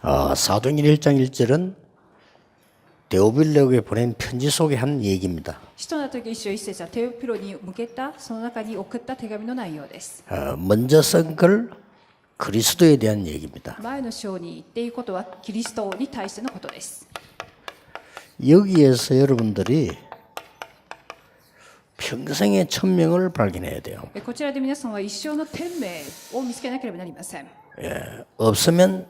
사도행전 1장 1절은 데오빌로에게 보낸 편지 속의 한 얘기입니다. 使徒の時一章一節はテオピロに向けたその中に送った手紙の内容です。 먼저 쓴 걸 그리스도에 대한 얘기입니다. 前の章に言っていることはキリストに対してのことです。 여기에서 여러분들이 평생의 천명을 발견해야 돼요. こちらで皆さんは一生の天命を見つけなければなりません。 없으면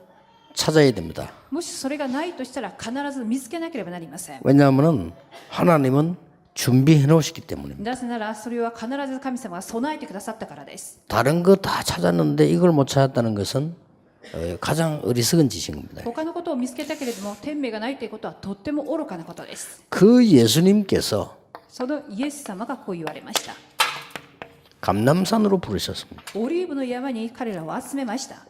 찾아야 됩니다. もしそれがないとしたら必ず見つけなければなりません。 왜냐하면 하나님은 준비해 놓으시기 때문입니다. なぜならそれは必ず神様が備えてくださったからです。 다른 거 다 찾았는데 이걸 못 찾았다는 것은 가장 어리석은 짓인 겁니다. 他のことを見つけたけれども天命がないということはとっても愚かなことです。 그 예수님께서 そのイエス様がこう言われました。 감람산으로 부르셨습니다. オリーブの山に彼らを集めました。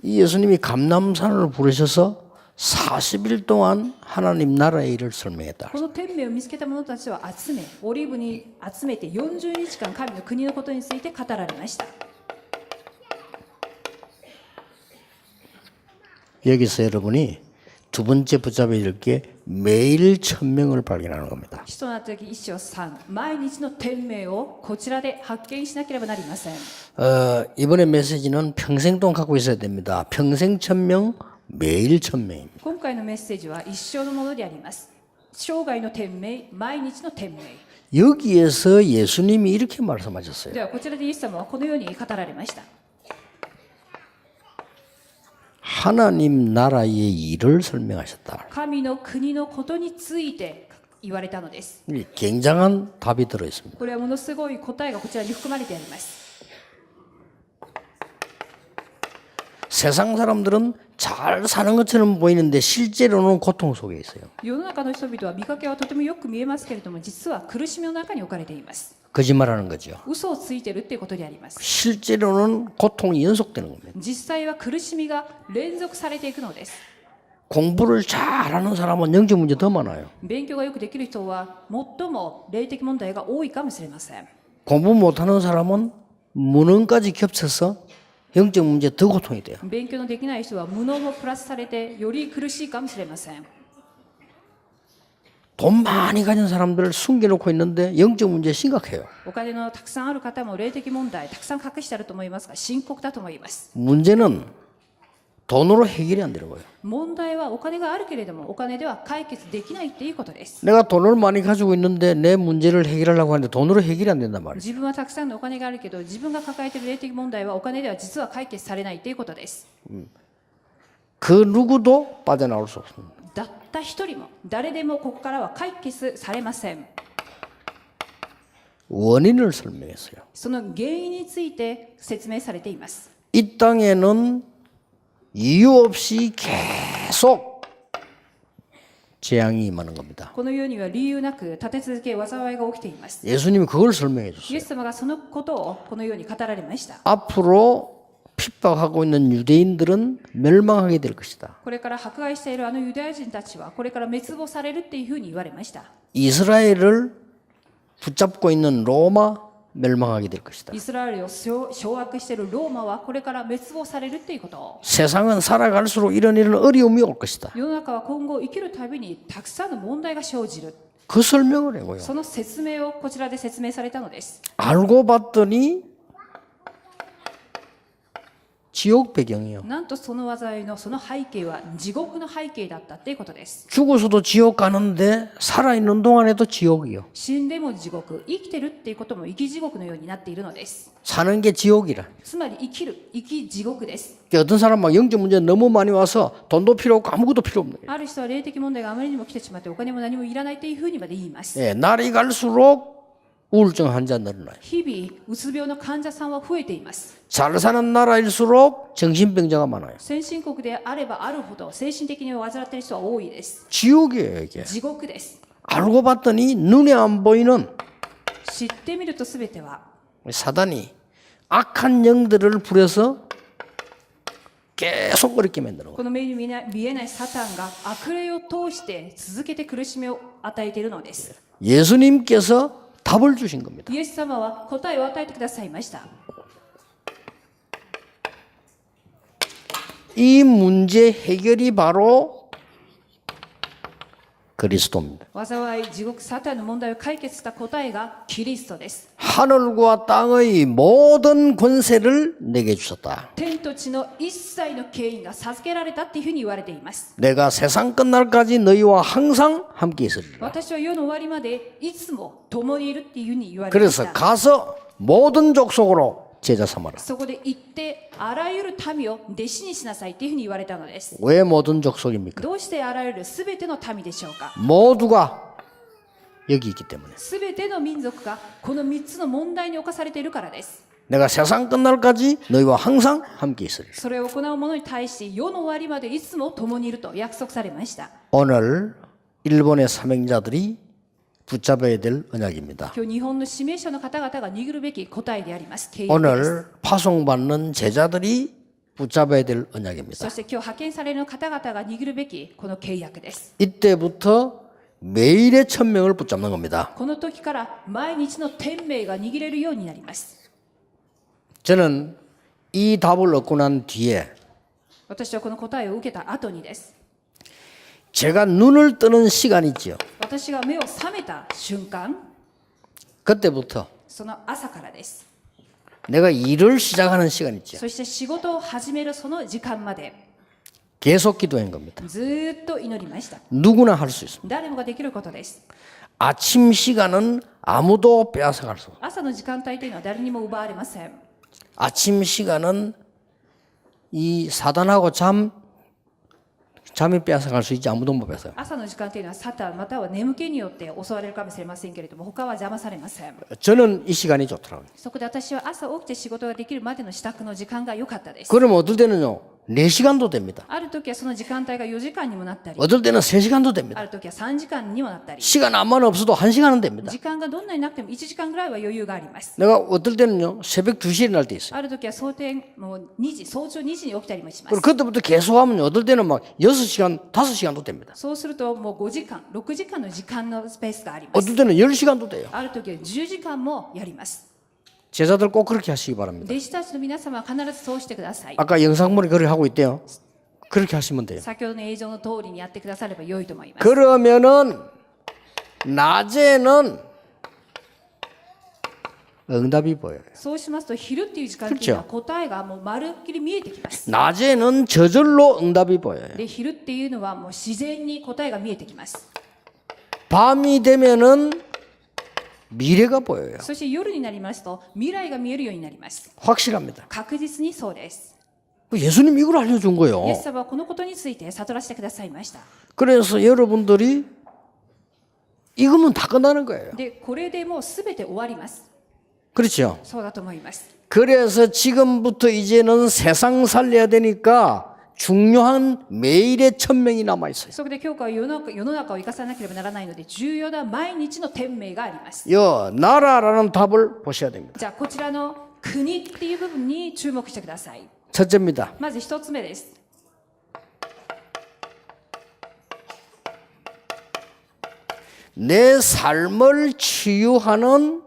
이 예수님이 감람산을 부르셔서 40일 동안 하나님 나라의 일을 설명했다. この天命を見つけた者たちを集め、オリーブに集めて40日間神の国のことについて語られました。 여기서 여러분이 두 번째 붙잡아야 될 게 매일 천명을 발견하는 겁니다. 使徒の時一章3、毎日の天命をこちらで発見しなければなりません。 이번에 메시지는 평생 동안 갖고 있어야 됩니다. 평생 천명, 매일 천명입니다. 今回のメッセージは一生のものであります。生涯の天命、毎日の天命。 여기에서 예수님이 이렇게 말씀하셨어요. ではこちらでイエス様はこのように語られました。 하나님 나라의 일을 설명하셨다. 神の国のことについて言われたのです。 굉장한 답이 들어 있습니다. これはものすごい答えがこちらに含まれてあります。 세상 사람들은 잘 사는 것처럼 보이는데 실제로는 고통 속에 있어요. 世の中の人々は見かけはとてもよく見えますけれども、実は苦しみの中に置かれています。 거짓말하는 거죠. 嘘をついてるっていうことであります。 실제로는 고통이 연속되는 겁니다. 実際は苦しみが連続されていくのです。 공부를 잘하는 사람은 영적 문제 더 많아요. 勉強がよくできる人は最も霊的問題が多いかもしれません。 공부 못하는 사람은 무능까지 겹쳐서 영적 문제 더 고통이 돼요. 勉強のできない人は無能もプラスされてより苦しいかもしれません。 돈 많이 가진 사람들을 숨겨놓고 있는데 영적 문제 심각해요. お金のたくさんある方も霊的問題たくさん隠してあると思いますが深刻だと思います。 문제는 돈으로 해결이 안 되는 거예요. 問題はお金があるけれどもお金では解決できないっていうことです。 내가 돈을 많이 가지고 있는데 내 문제를 해결하려고 하는데 돈으로 해결이 안 된단 말이에요. 自分はたくさんのお金があるけど自分が抱えている霊的問題はお金では実は解決されないということです。 그 누구도 빠져나올 수 없습니다. たった一人も誰でもここからは解決されません。 원인을 설명했어요. その原因について説明されています。 이 땅에는 이유 없이 계속 재앙이 임하는 겁니다. この世には理由なく立て続け災いが起きています。 예수님이 그걸 설명해 イエ 줬어요. ス様がそのことをこのように語られました。 앞으로 핍박하고 있는 유대인들은 멸망하게 될 것이다. これから迫害しているあのユダヤ人たちはこれから滅亡されるっていうふうに言われました。 이스라엘을 붙잡고 있는 로마 멸망하게 될 것이다. イスラエルを掌握しているローマはこれから滅亡されるっていうこと。 세상은 살아갈수록 이런 어려움이 올 것이다. 世の中は今後生きるたびにたくさんの問題が生じる。 그 설명을 해고요. その説明をこちらで説明されたのです。 알고 봤더니 지옥 배경이요. なんとその災いのその背景は地獄の背景だったっていうことです。 죽어서도 지옥 가는데 살아있는 동안에도 지옥이요. 死んでも地獄、生きてるっていうことも生き地獄のようになっているのです。 사는 게 지옥이라. つまり生きる、生き地獄です。 어떤 사람 막 영적 문제 너무 많이 와서 돈도 필요 없고 아무것도 필요 없는 거예요. ある人は霊的問題があまりにも来てしまってお金も何もいらないというふうにまで言います。 예, 날이 갈수록 우울증 환자 늘어나요. 日々、うつ病の患者さんは増えています。 잘 사는 나라일수록 정신병자가 많아요. 先進国であればあるほど精神的に患っている人は多いです。 지옥이에요, 이게. 地獄です。 알고 봤더니 눈에 안 보이는 知ってみるとすべては 사단이 악한 영들을 부려서 계속 어렵게 만드는 거예요. この目に見えないサタンが悪霊を通して続けて苦しみを与えているのです。 예수님께서 답을 주신 겁니다. イエス様は答えを与えてくださいました。이 문제 해결이 바로 그리스도입니다. 災い地獄サタンの問題を解決した答えがキリストです。 하늘과 땅의 모든 권세를 내게 주셨다. 天と地の一切の権威が授けられたっていうふうに言われています。 내가 세상 끝날까지 너희와 항상 함께 있으리라. 私は世の終わりまでいつも共にいるっていうふうに言われていま 그래서 した。 가서 모든 족속으로 제자 삼아라. そこで行ってあらゆる民を弟子にしなさいっていうふうに言われたのです。 왜 모든 족속입니까? どうしてあらゆるすべての民でしょうか。 모두가 여기 있기 때문에. すべての民族がこの3つの問題に侵されているからです。 내가 세상 끝날까지 너희와 항상 함께 있으리라. それを行う者に対して世の終わりまでいつも共にいると約束されました。 오늘 일본의 사명자들이 붙잡아야 될 언약입니다. 今日日本の指名者の方々が握るべき答えであります。契約です。 오늘 파송받는 제자들이 붙잡아야 될 언약입니다. そして今日派遣される方々が握るべきこの契約です。 이때부터 매일의 천명을 붙잡는 겁니다. この時から毎日の天命が握れるようになります。 저는 이 답을 얻고 난 뒤에 私はこの答えを受けた後にです。 제가 눈을 뜨는 시간이 있죠. 私が目を覚めた瞬間、 그때부터 その朝からです。 내가 일을 시작하는 시간 있죠. そして仕事を始めるその時間まで 계속 기도한 겁니다. ずーっと祈りました。 누구나 할 수 있습니다. 誰もができることです。 아침 시간은 아무도 빼앗아갈 수 없어요. 朝の時間帯というのは誰にも奪われません。 아침 시간은 이 사단하고 잠이 빼앗아갈 수 있지 아무도 못 뺏어요. 朝の時間というのはサタンまたは眠気によって襲われるかもしれませんけれども、他は邪魔されません。 저는 이 시간이 좋더라고요. そこで私は朝起きて仕事ができるまでの支度の時間が良かったです。 그러면 어떨 때는요 4시간도 됩니다. ある時はその時間帯が4時間にもなったり、 어떨 때는 3시간도 됩니다. ある時は3時間にもなったり、 시간 안만 없어도 1시간은 됩니다. 時間がどんなになくても1時間ぐらいは余裕があります。 내가 어떨 때는요 새벽 2시에 일어날 때 있어요. ある時は早朝2時に起きたりもしま 그리고 す。 그때부터 계속 하면 어떨 때는 막 6시간, 5시간도 됩니다. そうするともう5時間、6時間の時間のスペースがあります。 어떨 때는 10시간도 돼요. ある時は10時間もやります。 제자들 꼭 그렇게 하시기 바랍니다. 弟子たちの皆様は必ずそうしてください。 아까 영상물이 그렇게 하고 있대요. 그렇게 하시면 돼요. 先ほどの映像の通りにやってくだされば良いと思います。 그러면은 낮에는 응답이 보여요. そうしますと昼っていう時間っていうのは答えがもうまるっきり見えてきます。 낮에는 저절로 응답이 보여요. で昼っていうのはもう自然に答えが見えてきます。 밤이 되면은 미래가 보여요. そして夜になりますと未来が見えるようになります。 확실합니다. 確実にそうです。 예수님이 이걸 알려준 イエ 거예요. ス様はこのことについて悟らせてくださいました。 그래서 여러분들이 이거면 다 끝나는 거예요. でこれでもうすべて終わります。 그렇죠. そうだと思います。 그래서 지금부터 이제는 세상 살려야 되니까 중요한 매일의 천명이 남아 있어요. そこで教会は世の中を生かさなければならないので重要な毎日の天命があります。 여 나라라는 답을 보셔야 됩니다. じゃあこちらの国っていう部分に注目してください。 첫째입니다. まず一つ目です。 내 삶을 치유하는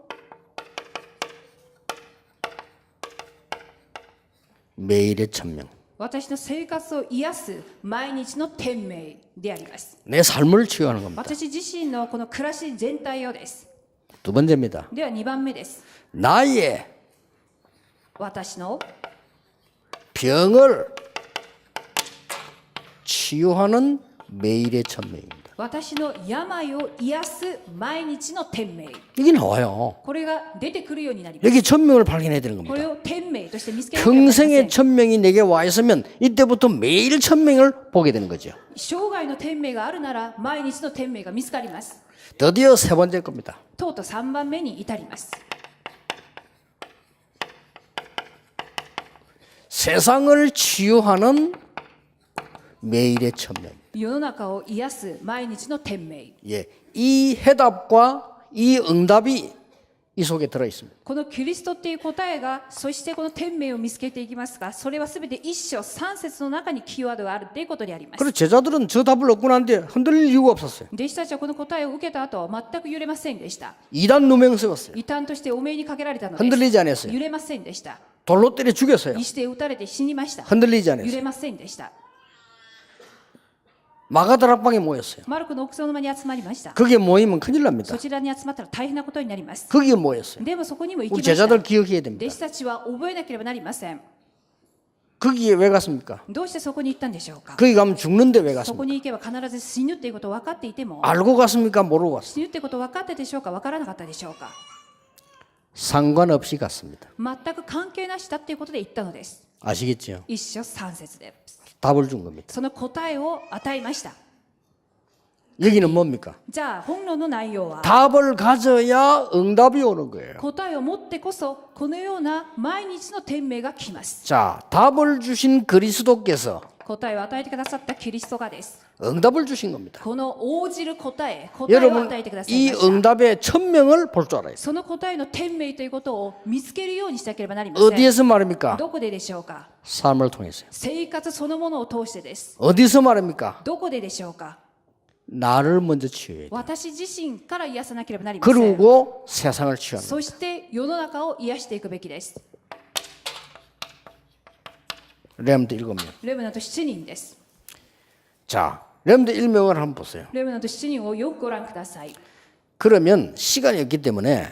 매일의 천명. 私の生活を癒す毎日の天命であります。 내 삶을 치유하는 겁니다. 私自身のこの暮らし全体をです。 두 번째입니다. では2番目です。 나의 私の 병을 치유하는 매일의 천명입니다. 私の病を癒す毎日の天命。 이게 나와요. これが出てくるようになります。 여기 천명을 발견해야 되는 こ 겁니다. れを天命として見つけなければなりません。 평생의 천명이 내게 와 있으면 이때부터 매일 천명을 보게 되는 거죠. 生涯の天命があるなら毎日の天命が見つかります。 드디어 세 번째 겁니다. とうとう3番目に至ります。 세상을 치유하는 매일의 천명. 世の中を癒す毎日の天命。 예, 이 해답과 이 응답이 이 속에 들어 있습니다. このキリストっていう答えが、そしてこの天命を見つけていきますが、それはすべて一章三節の中にキーワードがあるということであります。 그리고 제자들은 저 답을 얻고 난 뒤에 흔들릴 이유가 없었어요. 弟子たちはこの答えを受けた後は全く揺れませんでした。 이단 누명 세웠어요. 異端としてお目にかけられたのです。 흔들리지 않았어요. 揺れませんでした。 돌로 때려 죽였어요. 石で撃たれて死にました。 흔들리지 揺 않았어요. れませんでした。 마가다락방에 모였어요. マルコの奥の間に集まりました。 거기에 모이면 큰일 납니다. そちらに集まったら大変なことになります。 거기에 모였어요. でもそこにも行き 우리 ました。 제자들 기억해야 됩니다. 弟子たちは覚えなければなりません。 거기에 왜 갔습니까? どうしてそこに行ったんでしょうか。 거기 가면 죽는데 왜 そこ 갔습니까? に行けば必ず死ぬっていうことを分かっていても、 알고 갔습니까? 모르고 갔습니까? 死ぬってことを分かったでしょうか、分からなかったでしょうか。 상관없이 갔습니다. 全く関係なしだっていうことで言ったのです。 아시겠죠? 一章三節です。 답을 준 겁니다. その答えを与えました。 여기는 뭡니까? じゃあ本論の内容は、 답을 가져야 응답이 오는 거예요. 答えを持ってこそこのような毎日の天命が来ます。 자, 답을 주신 그리스도께서 答えを与えてくださったキリストがです。 응답을 주신 겁니다. この応じる答えを 여러분 与えてください 이 ました。 응답의 천명을 볼 줄 알아요. その答えの天命ということを見つけるようにしなければなりません。 어디에서 말합니까? どこででしょうか。 삶을 통해서요. 生活そのものを通してです。 어디서 말합니까? どこででしょうか。 나를 먼저 치유해야 돼. 私自身から癒さなければなりません。 그리고 세상을 치유하는. そして世の中を癒していくべきです。 렘드 7명. レムナント7人です。 자, 렘드 1명을 한번 보세요. レムナント7人をよくご覧ください。 그러면 시간이 없기 때문에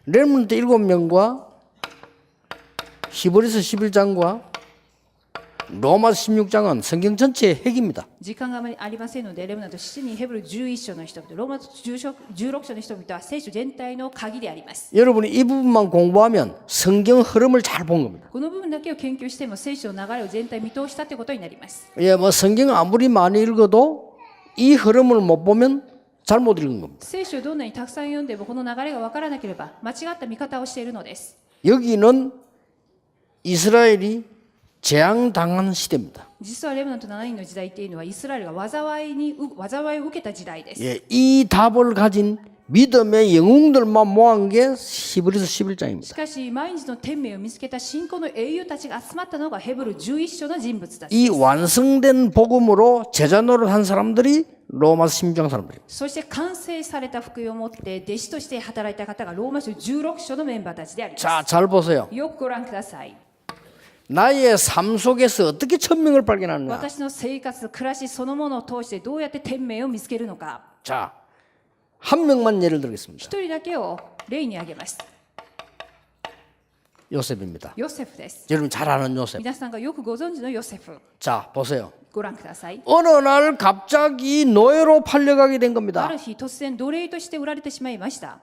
렘드 7명과 히브리서 11장과 로마서 16장은 성경 전체의 핵입니다. 時間があまりありませんので、レムナント7人、ヘブル11章の人々、ローマ16章の人々は聖書全体の鍵であります。 여러분이 이 부분만 공부하면 성경 흐름을 잘 본 겁니다. この部分だけを研究しても聖書の流れを全体見通したということになります。 예, 뭐 성경 아무리 많이 읽어도 이 흐름을 못 보면 잘못 읽은 겁니다. 聖書をどんなにたくさん読んでもこの流れが分からなければ間違った見方をしているのです。 여기는 이스라엘이 재앙당한 시대입니다. 実はレムナント7人の時代っていうのはイスラエルが災いを受けた時代です。 예, 이 답을 가진 믿음의 영웅들만 모은 게 히브리서 し 11장입니다. かし毎日の天命を見つけた信仰の英雄たちが集まったのがヘブル11章の人物たち 이 です。 완성된 복음으로 제자 노릇한 사람들이 로마서 16장 사람들이에요. そして完成された福音を持って弟子として働いた方がローマ書16章のメンバーたちであります。 자, 잘 보세요. よくご覧ください。 나의 삶 속에서 어떻게 천명을 발견하느냐. 私の生活、暮らしそのものを通してどうやって天命を見つけるのか。 자, 한 명만 예를 들겠습니다. 一人だけを例に挙げます。 요셉입니다. ヨセフです。 여러분 잘 아는 요셉. 皆さんがよくご存知のヨセフ。 자, 보세요. ご覧ください。 어느 날 갑자기 노예로 팔려가게 된 あ 겁니다. る日突然奴隷として売られてしまいました。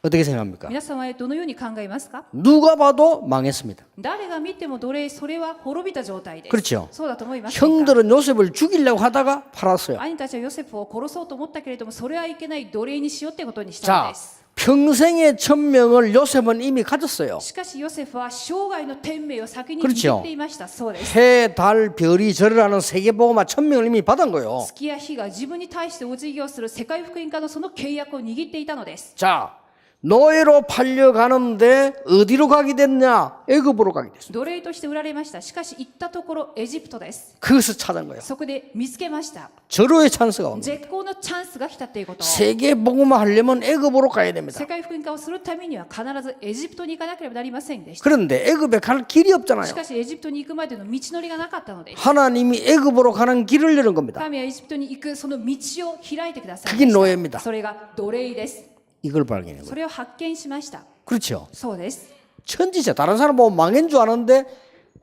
어떻게 생각합니까? 皆さんはどのように考えますか。 누가 봐도 망했습니다. 誰が見ても奴隷、それは滅びた状態です。 그렇죠. そうだと思いますか。 형들은 요셉을 죽이려고 하다가 팔았어요. 兄たちはヨセフを殺そうと思ったけれども、それはいけない、奴隷にしようってことにしたの 자, です。 평생의 천명을 요셉은 이미 가졌어요. しかしヨセフは生涯の天命を先に 그렇죠. 握っていました。そうです。 해, 달, 별이 절이라는 세계보고마 천명을 이미 받은 거예요. 月や日が自分に対してお辞儀をする世界福音家のその契約を握っていたのです。 자, 노예로 팔려가는데 어디로 가게 됐냐? 애굽으로 가게 됐어요. 奴隷として売られました。しかし行ったところエジプトです。 거기서 찾은 거예요. そこで見つけました。 절호의 찬스가 옵니다. 絶好のチャンスが来たということ。 세계보고마 하려면 애굽으로 가야 됩니다. 世界福音化をするためには必ずエジプトに行かなければなりませんでした。 그런데 애굽에 갈 길이 し 없잖아요. かしエジプトに行くまでの道のりがなかったのです。 하나님이 애굽으로 가는 길을 여는 겁니다. 神はエジプトに行くその道を開いてください 그게 ました。 노예입니다. それが奴隷です。 이걸 발견한 거예요. それを発見しました。 그렇죠. そうです。 천지죠. 다른 사람 보면 망한 줄 아는데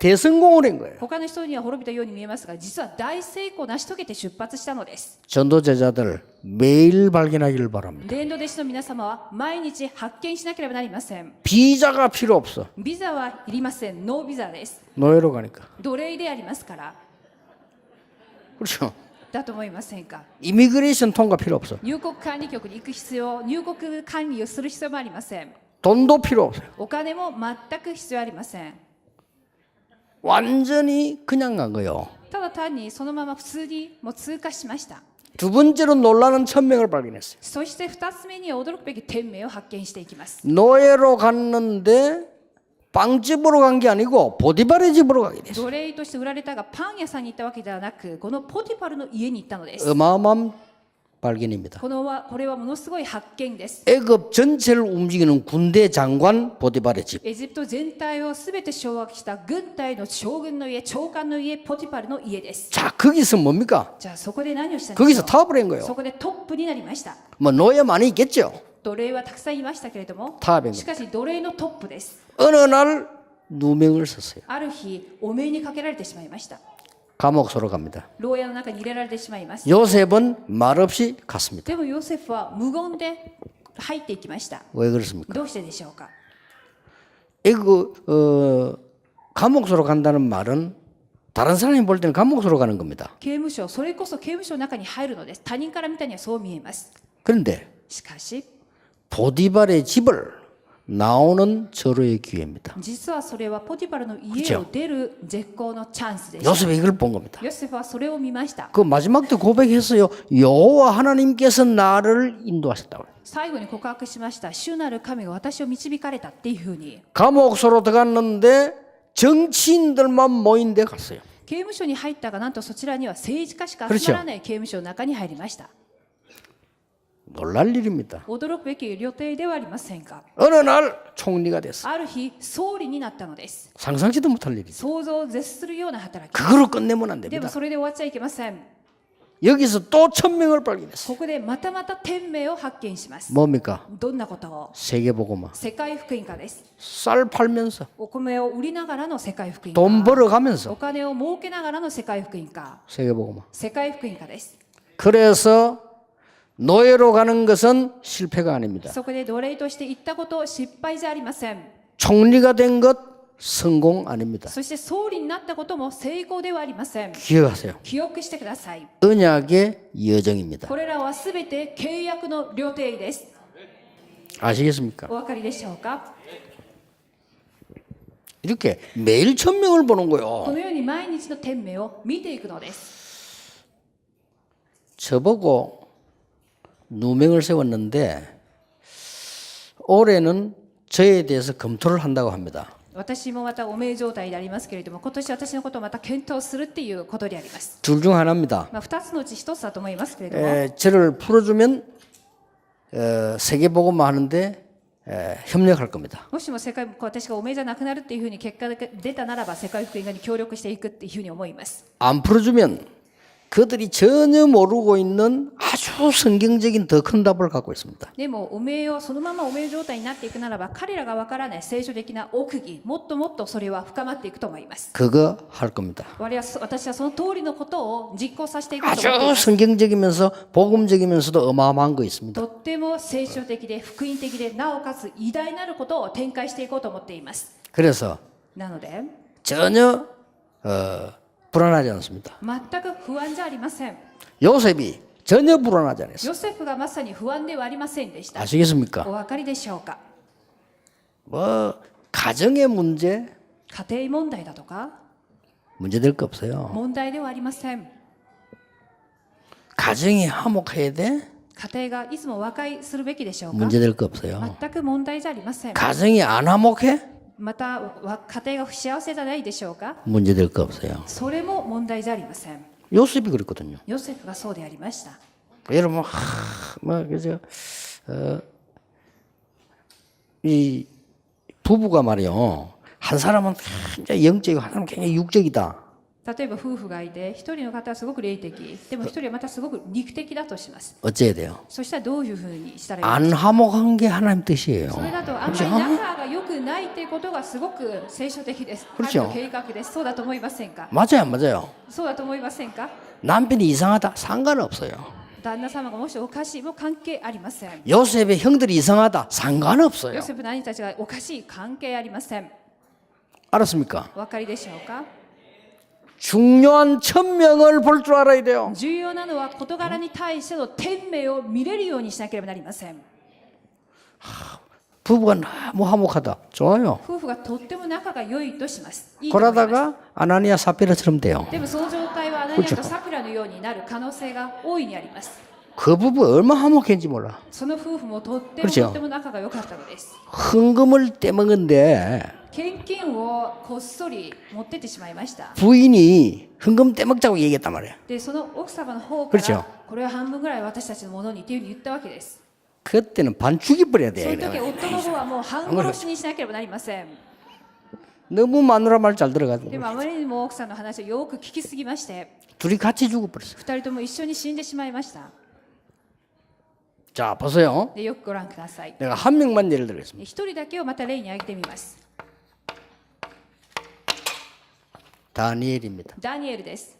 대성공을 한 거예요. 他の人には滅びたように見えますが、実は大成功を成し遂げて出発したのです。 전도 제자들 매일 발견하기를 바랍니다. 伝道弟子の皆様は毎日発見しなければなりません。 비자가 필요 없어. ビザはいりません。ノービザです。 노예로 가니까. 奴隷でありますから。 그렇죠. だと思いませんか。 이미그레이션 통과 필요 없어. 入国管理局に行く必要、入国管理をする必要もありません。 돈도 필요 없어요. お金も全く必要ありません。 완전히 그냥 간 거예요. ただ単にそのまま普通にもう通過しました。 두 번째로 놀라는 천명을 발견했어요. そして2つ目には驚くべき天命を発見していきます。 노예로 갔는데 빵집으로 간 게 아니고 보디발의 집으로 가게 됐어요. 奴隷として売られたがパン屋さんに行ったわけではなく、このポティパルの家に行ったのです。 어마어마한 발견입니다. これはものすごい発見です。 애굽 전체를 움직이는 군대 장관 보디발의 집. エジプト全体をすべて掌握した軍隊の将軍の家、長官の家、ポティパルの家です。 자, 거기서 뭡니까? じゃあそこで何をしたんでし 거기서 ょう。 타업을 한 거예요. そこでトップになりました。 뭐 노예 많이 있겠죠. 奴隷はたくさんいましたけれども、 타업한 し 거. かし奴隷のトップです。 어느 날 누명을 썼어요. ある日、お目にかけられてしまいました。 감옥소로 갑니다. 牢屋の中に入れられてしまいます。 요셉은 말없이 갔습니다. でもヨセフは無言で入っていきました。 왜 그렇습니까? どうしてでしょうか。 감옥소로 간다는 말은 다른 사람이 볼 때는 감옥소로 가는 겁니다. 刑務所、それこそ刑務所の中に入るのです。他人から見たにはそう見えます。 그런데 しかし、 보디발의 집을 나오는 절호의 기회입니다. 実はそれはポティパルの家を出る絶好のチャンスでした。 요셉이 이걸 본 겁니다. ヨセフはそれを見ました。 그 마지막 때 고백했어요. 여호와 하나님께서 나를 인도하셨다고. 最後に告白しました。主なる神が私を導かれたっていうふうに。 감옥소로 들어갔는데 정치인들만 모인 데 갔어요. 刑務所に入ったが、なんとそちらには政治家しか集まらない刑務所の中に入りました。 놀랄 일입니다. 驚くべき予定ではありませんか。 어느 날 총리가 됐어요. ある日、総理になったのです。 상상치도 못할 일이죠. 想像を絶するような働き。 그거로 끝내면 안 でも 됩니다. それで終わっちゃいけません。 여기서 또 천명을 발견했어요. ここでまたまた天命を発見します。 뭡니까? どんなことを。 세계보고마. 世界福音家です。 쌀 팔면서 お米を売りながらの世界福音 돈 家。 벌어가면서 お金を儲けながらの世界福音家。 세계보고마. 世界福音家です。 그래서 노예로 가는 것은 실패가 아닙니다. そこで奴隷として行ったこと失敗じゃありません。 총리가 된 것 성공 아닙니다. そして総理になったことも成功ではありません。 기억하세요. 記憶してください。 언약의 여정입니다. これらはすべて契約の料亭です。 아시겠습니까? お分かりでしょうか。 이렇게 매일 천명을 보는 こ 거요. のように毎日の天命を見ていくのです。 저보고 누명을 세웠는데 올해는 저에 대해서 검토를 한다고 합니다. 私もまたお命状態でありますけれども、今年私のことをまた検討するっていうことであります。 둘 중 하나입니다. 2つのうち1つだと思いますけれども、 저를 풀어주면 세계보고만 하는데 협력할 겁니다. もしも私がお命じゃなくなるっていうふうに結果が出たならば、世界福音家に協力していくっていうふうに思います。 안 풀어주면 그들이 전혀 모르고 있는 아주 성경적인 더 큰 답을 갖고 있습니다. でもお命をそのままお命状態になっていくならば、彼らがわからない聖書的な奥義、もっともっとそれは深まっていくと思います。 그거 할 겁니다. 私はその通りのことを実行させていくと思ってい 아주 ます。 성경적이면서 복음적이면서도 어마어마한 거 있습니다. とっても聖書的で福音的で、なおかつ偉大なることを展開していこうと思っています。 그래서 なので 전혀 불안하지 않습니다. 全く不安じゃありません。 요셉이 전혀 불안하지 않았어요. ヨセフがまさに不安ではありませんでした。 아시겠습니까? お分かりでしょうか。 뭐 가정의 문제 家庭問題だとか 문제될 거 없어요. 問題ではありません。 가정이 화목해야 돼? 家庭がいつも和解するべきでしょうか。 문제될 거 없어요. 全く問題じゃありません。 가정이 안 화목해? また家庭が不幸せじゃないでしょうか。 문제될 거 없어요. それも問題じゃありません。 요셉이 그랬거든요. ヨセフがそうでありました。 여러분, 그죠? 이 부부가 말이요. 한 사람은 굉장히 영적이고 한 사람은 굉장히 육적이다. 例えば夫婦がいて、一人の方はすごく霊的、でも一人はまたすごく肉的だとします。 어째야 돼요? そしたらどういうふうにしたらいい 안 화목한 게 하나님 뜻이에요. それだとあんまり仲が良くないっていうことがすごく聖書的です。神の計画です。そうだと思いませんか。 맞아요, 안 맞아요? そうだと思いませんか。 남편이 이상하다 상관없어요. 旦那様がもしおかしいも関係ありません。 요셉의 형들이 이상하다 상관없어요. ヨセフの兄たちがおかしい関係ありません。 알았습니까? お分かりでしょうか。 중요한 천명을 볼 줄 알아야 돼요. 重要なのは事柄に対しての天命を見れるようにしなければなりません。 부부가 너무 화목하다. 좋아요. 夫婦がとっても仲が良いとします。いいと思います。 그러다가 아나니아 사피라처럼 돼요. でもその状態はアナニアとサピラのようになる可能性が大いにあります。그 부부 얼마나 화목했는지 몰라. その夫婦もとっても 그렇죠 とっても仲が良かったのです。 헌금을 떼먹은데 献金をこっそり持ってってしまいました。 부인이 헌금 떼먹자고 얘기했단 말이야. でその奥様の方か 그렇죠 らこれは半分ぐらい私たちのものにっていうふうに言ったわけです。 그때는 반 죽여버려야 そ 돼. の時夫の方はもう半殺しにしなければなりません。 너무 마누라 말 잘 들어가지고 でもあまりにも奥さんの話をよく聞きすぎまして、 둘이 같이 죽어버렸어. 二人とも一緒に死んでしまいました。 자 보세요. でよくご覧ください。 내가 한 명만 예를 들겠습니다. 一人だけをまた例に挙げてみます。 다니엘입니다. ダニエルです。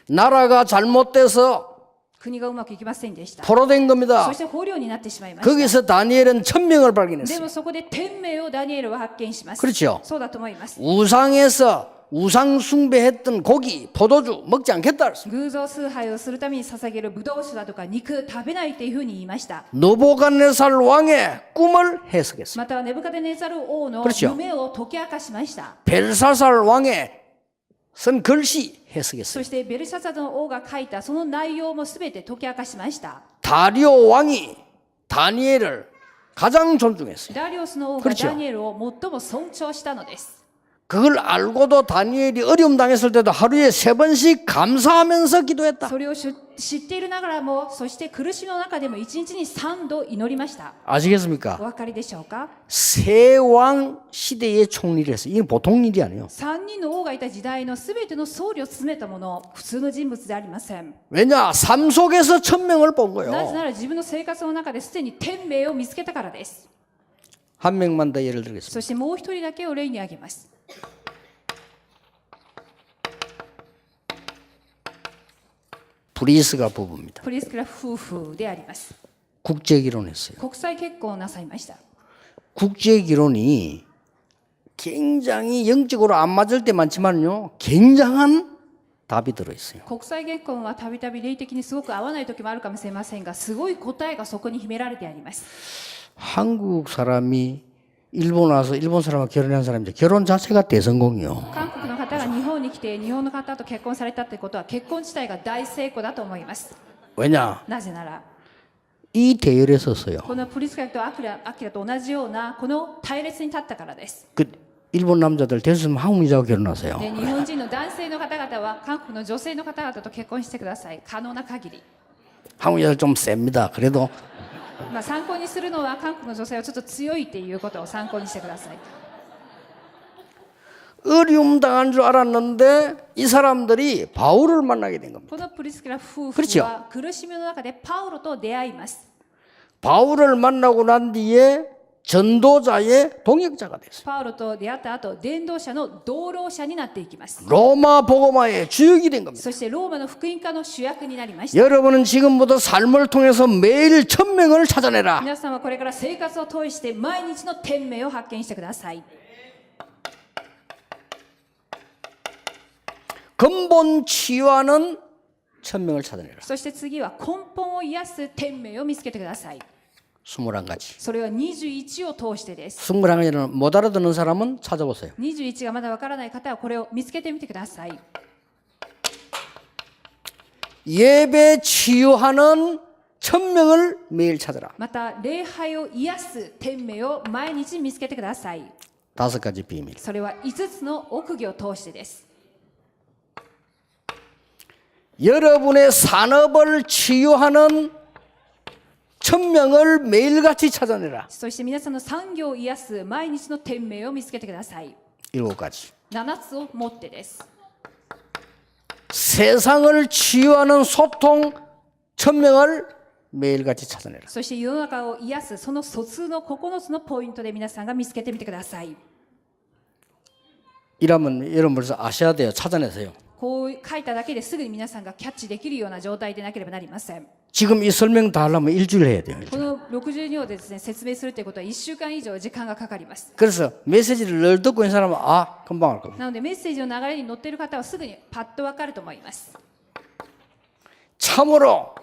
나라가 잘못돼서 国がうまくいきませんでした。 포로된 겁니다. そして捕虜になってしまいました。 거기서 다니엘은 1000명을 で 발견했어요. もそこで天命をダニエルは発見します。 그렇죠. そうだと思います。 우상에서 우상 숭배했던 고기, 포도주 먹지 않겠다. 그랬습니다. 偶像崇拝をするために捧げるブドウ酒だとか肉食べないっていうふうに言いました。 느부갓네살 왕의 꿈을 해석했어요. またネブカデネザル王の 그렇죠 夢を解き明かしました。 벨사살 왕의 쓴 글씨 해석했어요. そしてベルシャザの王が書いたその内容もすべて解き明かしました。 다리오 왕이 다니엘을 가장 존중했어요. ダリオスの王が 그렇죠 ダニエルを最も尊重したのです。 그걸 알고도 다니엘이 어려움 당했을 때도 하루에 3번씩 감사하면서 기도했다. それを知っているながらも、そして苦しみの中でも一日に3度祈りました。 아시겠습니까? お分かりでしょうか。 세왕 시대의 총리를 했어요. 이게 보통 일이 아니에요. 3人の王がいた時代のすべての総理を務めたもの、普通の人物でありません。 왜냐? 삶 속에서 1000명을 본 なぜ 거예요. なら自分の生活の中ですでに天命を見つけたからです。 한 명만 더 예를 들겠습니다. そしてもう一人だけを例に挙げます。 브리스가 부부입니다. プリスクラ夫婦であります。 국제 결혼했어요. 国際結婚をなさいました。 국제 결혼이 굉장히 영적으로 안 맞을 때 많지만요. 굉장한 답이 들어 있어요. 国際結婚はたびたび霊的にすごく合わない時もあるかもしれませんが、すごい答えがそこに秘められてあります。 한국 사람이 일본 와서 일본 사람과 결혼한 사람인데 결혼 자체가 대성공이요. 韓国の方が日本に来て日本の方と結婚されたってことは結婚自体が大成功だと思います。 왜냐? なぜなら 이 대열에 섰어요. このプリスカとアキラと同じようなこの隊列に立ったからです。 그 일본 남자들 되셨으면 한국 여자와 결혼하세요. で日本人の男性の方々は韓国の女性の方々と結婚してください。可能な限り。 한국 여자 좀 셉니다. 그래도 参考にするのは韓国の女性はちょっと強いっていうことを参考にしてください。 어려움 당한 줄 알았는데 이 사람들이 바울을 만나게 된 겁니다. このプリスキラ夫婦 그렇죠 は苦しみの中でパウロと出会います。 바울을 만나고 난 뒤에 전도자의 동역자가 됐어요. パウロと出会った後、伝道者の同労者になっていきます。 로마 복음화의 주역이 된 겁니다. そしてローマの福音家の主役になりました。 여러분은 지금부터 삶을 통해서 매일 1000명을 찾아내라. 皆さんはこれから生活を通して毎日の天命を発見してください。 근본 치유하는 1000명을 찾아내라. そして次は根本を癒す天命を見つけてください。 21가지. それは21を通してです。 21가지는 못 알아듣는 사람은 찾아보세요. 21がまだわからない方はこれを見つけてみてください。 예배 치유하는 1000명을 매일 찾아라. また礼拝を癒す天命を毎日見つけてください。 5가지 비밀. それは5つの奥義を通してです。 여러분의 산업을 치유하는 1000명을 매일같이 찾아내라. そして皆さんの産業を癒す毎日の天命を見つけてください。 7가지. 7つを持ってです。 세상을 치유하는 소통 1000명을 매일같이 찾아내라. そして世の中を癒すその疎通の9つのポイントで皆さんが見つけてみてください。 이러면 여러분 벌써 아셔야 돼요. 찾아내세요. こう書いただけですぐに皆さんがキャッチできるような状態でなければなりません。 지금 이 설명 다 하려면 일주일 해야 돼요. この62をですね、説明するということは1週間以上時間がかかります。 그래서 메시지를 늘 듣고 있는 사람은 아 금방 알 겁니다. なのでメッセージの流れに乗っている方はすぐにパッとわかると思います。 참으로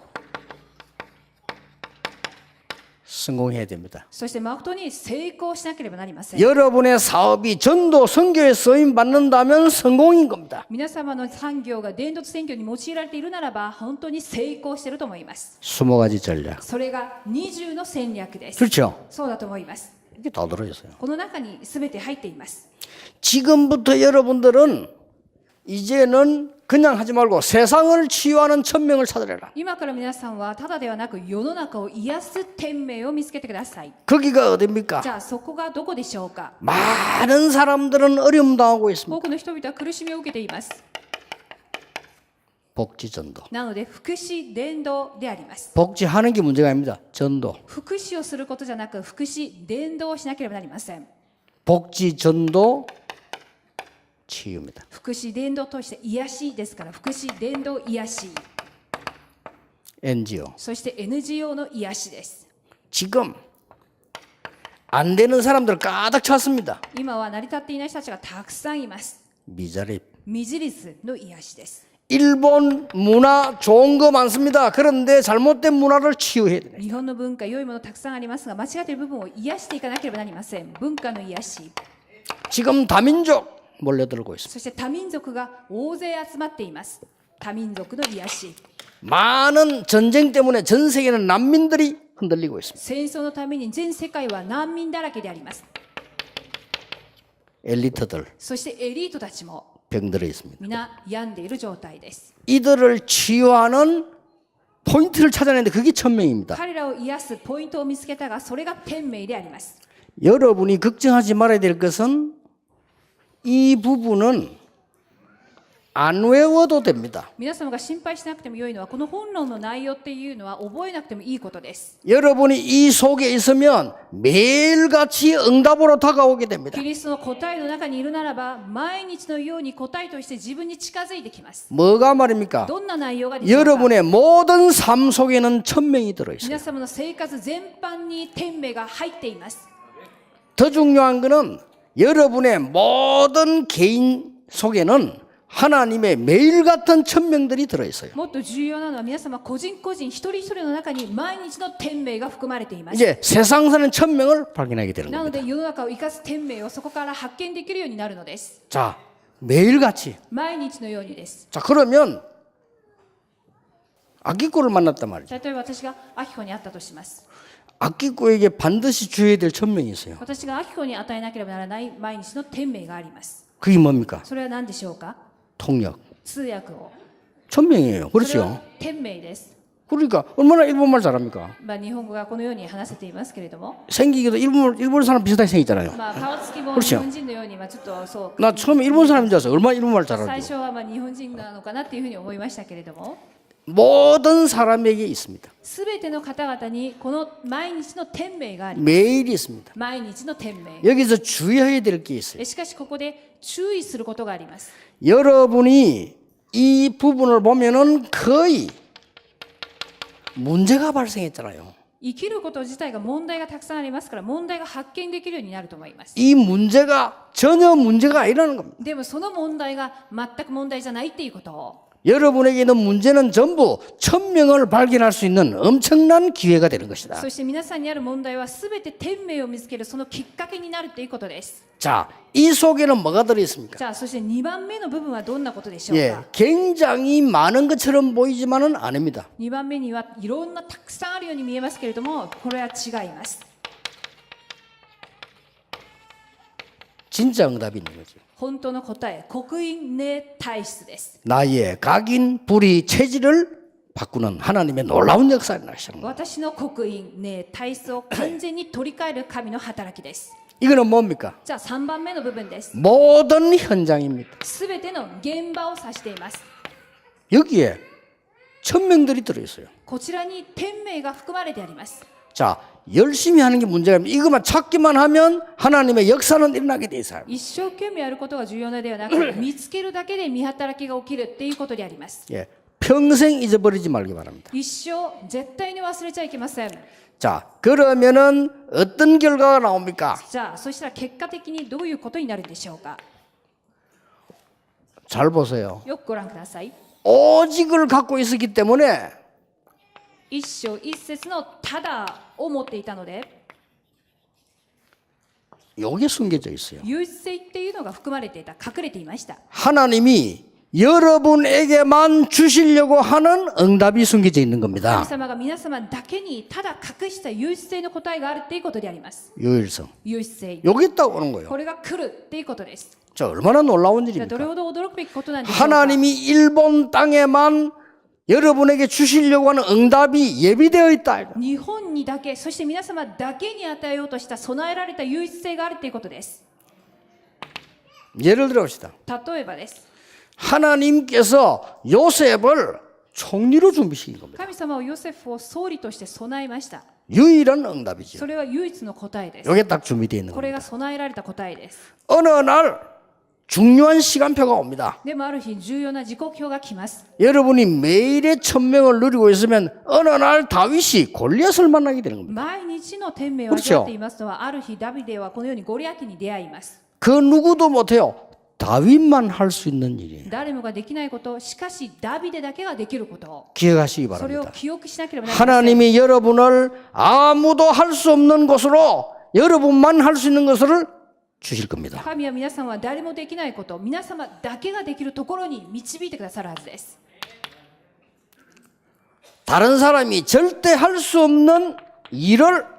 성공해야 됩니다. そして誠に成功しなければなりません。 여러분의 사업이 전도 선교에 쓰임 받는다면 성공인 겁니다. 皆様の産業が伝道と宣教に用いられているならば本当に成功していると思います。 20가지 전략. それが20の戦略です。 그렇죠? そうだと思います。 이게 다 들어있어요. この中に全て入っています。 지금부터 여러분들은 이제는 그냥 하지 말고 세상을 치유하는 천명을 찾으래라. 今から皆さんはただではなく世の中を癒す天命を見つけてください。 거기가 어딥니까? じゃあそこがどこでしょうか。 많은 사람들은 어려움 당하고 있습니다. 多くの人々は苦しみを受けています。 복지 전도. なので福祉伝道であります。 복지하는 게 문제가 아닙니다. 전도. 福祉をすることじゃなく福祉伝道をしなければなりません。 복지 전도 치유입니다. 福祉伝道を通して癒しですから福祉伝道癒し NGO. そして NGO の癒しです。 지금 안 되는 사람들 가득 찼습니다. 今は成り立っていない人たちがたくさんいます。 미자립. 未自立の癒しです。 일본 문화 좋은 거 많습니다. 그런데 잘못된 문화를 치유해야 돼요. 日本の文化良いものたくさんありますが間違っている部分を癒していかなければなりません。文化の癒し 지금 다민족 몰려들고 있습니다. そして多民族が大勢集まっています。多民族の癒し 많은 전쟁 때문에 전 세계는 난민들이 흔들리고 있습니다. 戦争のために全世界は難民だらけであります。 엘리트들 そしてエリートたちも 병들어 있습니다. 皆病んでいる状態です。 이들을 치유하는 포인트를 찾아내는데 그게 천명입니다. 彼らを癒すポイントを見つけたがそれが天命であります。 여러분이 걱정하지 말아야 될 것은 이 부분은 안 외워도 됩니다. 皆様が心配しなくても良いのはこの本論の内容っていうのは覚えなくてもいいことです。 여러분이 이 속에 있으면 매일같이 응답으로 다가오게 됩니다. キリストの答えの中にいるならば毎日のように答えとして自分に近づいてきます。 뭐가 말입니까? どんな内容がでしょうか。 여러분의 모든 삶 속에는 천명이 들어있어요. 皆様の生活全般に天命が入っています。 더 중요한 것은 여러분의 모든 개인 속에는 하나님의 매일 같은 천명들이 들어있어요. もっと重要なのは皆様個人個人一人一人の中に毎日の天命が含まれています。 이제 세상 사는 천명을 발견하게 되는 なの 겁니다. で世の中を生かす天命をそこから発見できるようになるのです。 자, 매일같이. 毎日のようにです。 자, 그러면 아기꼬를 만났단 말이죠. 例えば私がアキコに会ったとします。 아기꼬에게 반드시 주어야 될 천명이 있어요. 私がアキコに与えなければならない毎日の天命があります。 그게 뭡니까? それは何でしょうか。 통역. 通訳を。 천명이에요. それは 그렇죠? 天命です。 그러니까 얼마나 일본말 잘합니까? 日本語がこのように話せていますけれども、 생기기도 일본 사람 비슷하게 생겼잖아요. 顔つきも 그렇죠 日本人のようにちょっとそう 나 처음에 일본 사람인 줄 알았어. 얼마나 일본말 最 잘하는지. 初は日本人なのかなっていうふうに思いましたけれども、 모든 사람에게 있습니다. すべての方々にこの毎日の天命があります。 매일 있습니다. 毎日の天命。 여기서 주의해야 될 게 있어요. しかしここで注意することがあります。 여러분이 이 부분을 보면은 거의 문제가 발생했잖아요. 生きること自体が問題がたくさんありますから問題が発見できるようになると思います。 이 문제가 전혀 문제가 아니라는 겁니다. でもその問題が全く問題じゃないっていうことを。 여러분에게 있는 문제는 전부 천명을 발견할 수 있는 엄청난 기회가 되는 것이다. そして皆さんにある問題はすべて天命を見つけるそのきっかけになるということです。 자, 이 속에는 뭐가 들어있습니까? じゃあそして2番目の部分はどんなことでしょう 예, か。 굉장히 많은 것처럼 보이지만은 아닙니다. 2番目にはいろんなたくさんあるように見えますけれどもこれは違います。 진짜 응답이 있는 거죠. 本当の答え、刻印霊体質です。 나의 각인, 불의, 체질을 바꾸는 하나님의 놀라운 역사를 나시는 거예요. 私の刻印霊体質を完全に取り替える神の働きです。 이거는 뭡니까? じゃあ3番目の部分です。 모든 현장입니다. すべての現場を指しています。 여기에 천명들이 들어있어요. こちらに天命が含まれてあります。 자, 열심히 하는 게 문제가 아니라 이것만 찾기만 하면 하나님의 역사는 일어나게 돼 있어요. 一生懸命やることが重要なのではなく見つけるだけで見働きが起きるっていうことであります。 예, 평생 잊어버리지 말기 바랍니다. 一生絶対に忘れちゃいけません。 자, 그러면은 어떤 결과가 나옵니까? じゃあそしたら結果的にどういうことになるでしょうか。 잘 보세요. よくご覧ください。 오직을 갖고 있었기 때문에 一章一節のただを持っていたので、 요게 숨겨져 있어요. 唯一性っていうのが含まれていた、隠れていました。 하나님이 여러분에게만 주시려고 하는 응답이 숨겨져 있는 神 겁니다. 様が皆様だけにただ隠した唯一性の答えがあるっていうことであります。 유일성. 唯一性。 여기 있다고 오는 거예요. これが来るっていうことです。 자, 얼마나 놀라운 じゃあどれ 일입니까? ほど驚くべきことなんでしょうか。 하나님이 일본 땅에만 여러분에게 주시려고 하는 응답이 예비되어 있다. 日本にだけ、そして皆様だけに与えようとした備えられた唯一性があるということです。 예를 들어 봅시다. 例えばです。 하나님께서 요셉을 총리로 준비시킨 겁니다. 神様はヨセフを総理として備えました。 유일한 응답이죠. それは唯一の答えです。 이게 딱 준비되어 있는 これ 겁니다. が備えられた答えです。 어느 날 중요한 시간표가 옵니다. でもある日重要な時刻表が来ます。 여러분이 매일의 천명을 누리고 있으면 어느 날 다윗이 골리앗을 만나게 되는 겁니다. 毎日の天命を味わっていますのは、ある日ダビデはこのようにゴリアテに出会います。 그 누구도 못해요. 다윗만 할 수 있는 일이에요. 誰もができないこと、しかしダビデだけができることを、 기억하시기 それを 바랍니다. 記憶しなければなりません。 하나님이 여러분을 아무도 할 수 없는 것으로 여러분만 할 수 있는 것을 주실 겁니다. 神は皆さんは誰もできないこと、皆様だけができるところに導いてくださるはずです。 다른 사람이 절대 할 수 없는 일을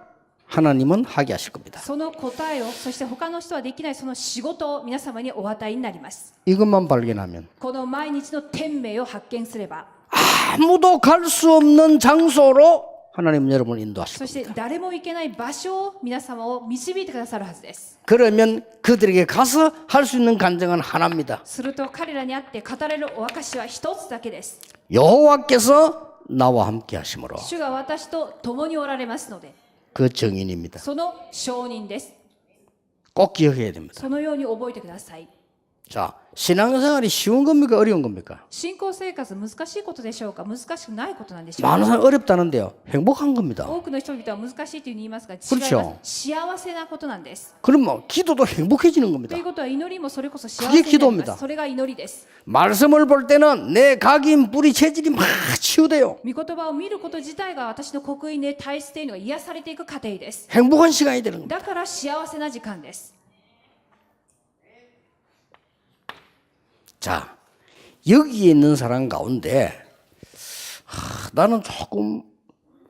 하나님은 하게 하실 겁니다. その答えを、そして他の人はできないその仕事を皆様にお与えになります。 이것만 발견하면 この毎日の天命を発見すれば、 아무도 갈 수 없는 장소로 하나님은 여러분을 인도하실 そして誰も行けない場所を皆様を導いてくださるはずです。 그러면 그들에게 가서 할 수 있는 간증은 하나입니다. すると彼らにあって語れるお証は一つだけです。 여호와께서 나와 함께 하심으로 主が私と共におられますので、 그 증인입니다. その証人です。 꼭 기억해야 됩니다. そのように覚えてください。 자, 신앙생활이 쉬운 겁니까? 어려운 겁니까? 信仰生活難しいことでしょうか、難しくないことなんでしょう 많은 か。 사람 어렵다는데요. 행복한 겁니다. 多くの人々は難しいというふうに言いますが、違い그렇죠 ます。幸せなことなんです。 그럼 뭐 기도도 행복해지는 と 겁니다. いうことは祈りもそれこそ幸 그게 せになり 기도입니다 ます。それが祈りです。 말씀을 볼 때는 내 각인 뿌리 체질이 막 치유돼요. 御言葉を見ること自体が私の刻印で体質というのが癒されていく過程です。 행복한 시간이 되는 겁니다. だから幸せな時間です。 자, 여기에 있는 사람 가운데 나는 조금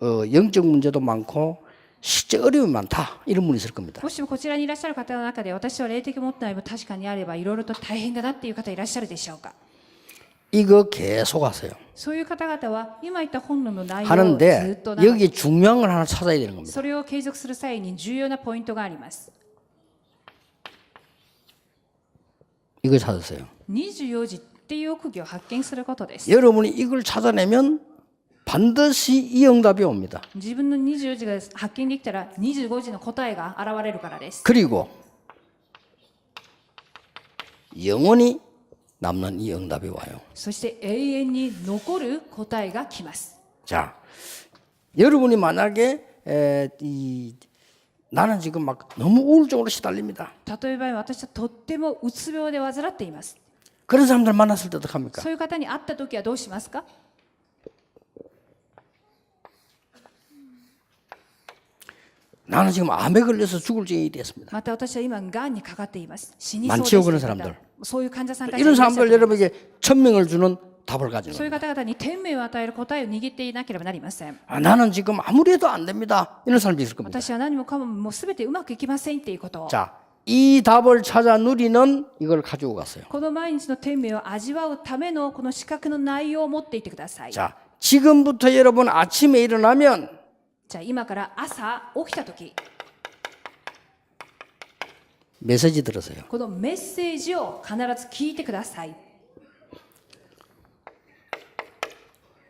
영적 문제도 많고 실제 어려움이 많다 이런 분이 있을 겁니다. もしもこちらにいらっしゃる方の中で、私は霊的問題も確かにあればいろいろと大変だなっていう方いらっしゃるでしょうか。 이거 계속 하세요. そういう方々は今言った本論の内容をずっ 하는데 と長く 여기에 중요한 걸 하나 찾아야 되는 겁니다. それを継続する際に重要なポイントがあります。 이거 찾으세요. 24時っていう奥義を発見することです。 여러분이 이걸 찾아내면 반드시 이 응답이 옵니다. 自分の24時が発見できたら25時の答えが現れるからです。 그리고 영원히 남는 이 응답이 와요. そして永遠に残る答えが来ます。 자, 여러분이 만약에 나는 지금 막 너무 우울증으로 시달립니다. 例えば私はとってもうつ病で患っています。 그런 사람들 만났을 때 어떡합니까? そういう方に会った時はどうしますか？ 나는 지금 암에 걸려서 죽을 지경이 됐습니다. また私は今がんにかかっています。死にそうです 많지요 という 그런 方 사람들. そういう患者さんたちが 이런 いらっしゃ 사람들 る。 여러분에게 천명을 주는 답을 가지는 そういう 겁니다. 方々に天命を与える答えを握っていなければなりません。 나는 지금 아무리 해도 안 됩니다. 이런 사람도 있을 겁니다. 私は何もかももう全てうまくいきませんっていうことを。 자, 이 답을 찾아 누리는 이걸 가지고 갔어요. この毎日の天命を味わうためのこの資格の内容を持っていてください。 자, 지금부터 여러분 아침에 일어나면 じゃあ今から朝起きた時、 메시지 들으세요. このメッセージを必ず聞いてください。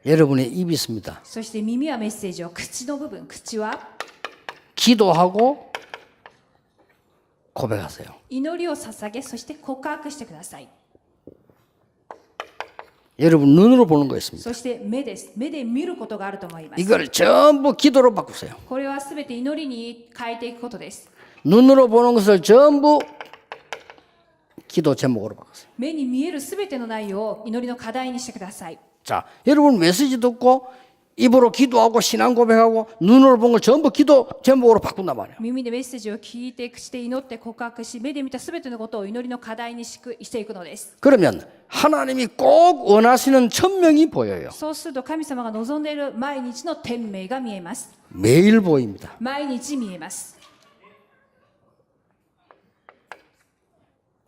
여러분의 입이 있습니다. そして耳はメッセージを、口の部分、口は 기도하고 고백하세요. 祈りを捧げ、そして告白してください。 여러분 눈으로 보는 거 있습니다. そして目です。目で見ることがあると思います。 이걸 전부 기도로 바꾸세요. これはすべて祈りに変えていくことです。 눈으로 보는 것을 전부 기도 제목으로 바꾸세요. 目に見えるすべての内容を祈りの課題にしてください。 자, 여러분 메시지 듣고 입으로 기도하고 신앙 고백하고 눈으로 본 걸 전부 기도 제목으로 바꾼단 말이에요. 耳でメッセージを聞いて、口で祈って告白し、目で見たすべてのことを祈りの課題にしていくのです。 그러면 하나님이 꼭 원하시는 천명이 보여요. そうすると神様が望んでいる毎日の天命が見えます。 매일 보입니다. 毎日見えます。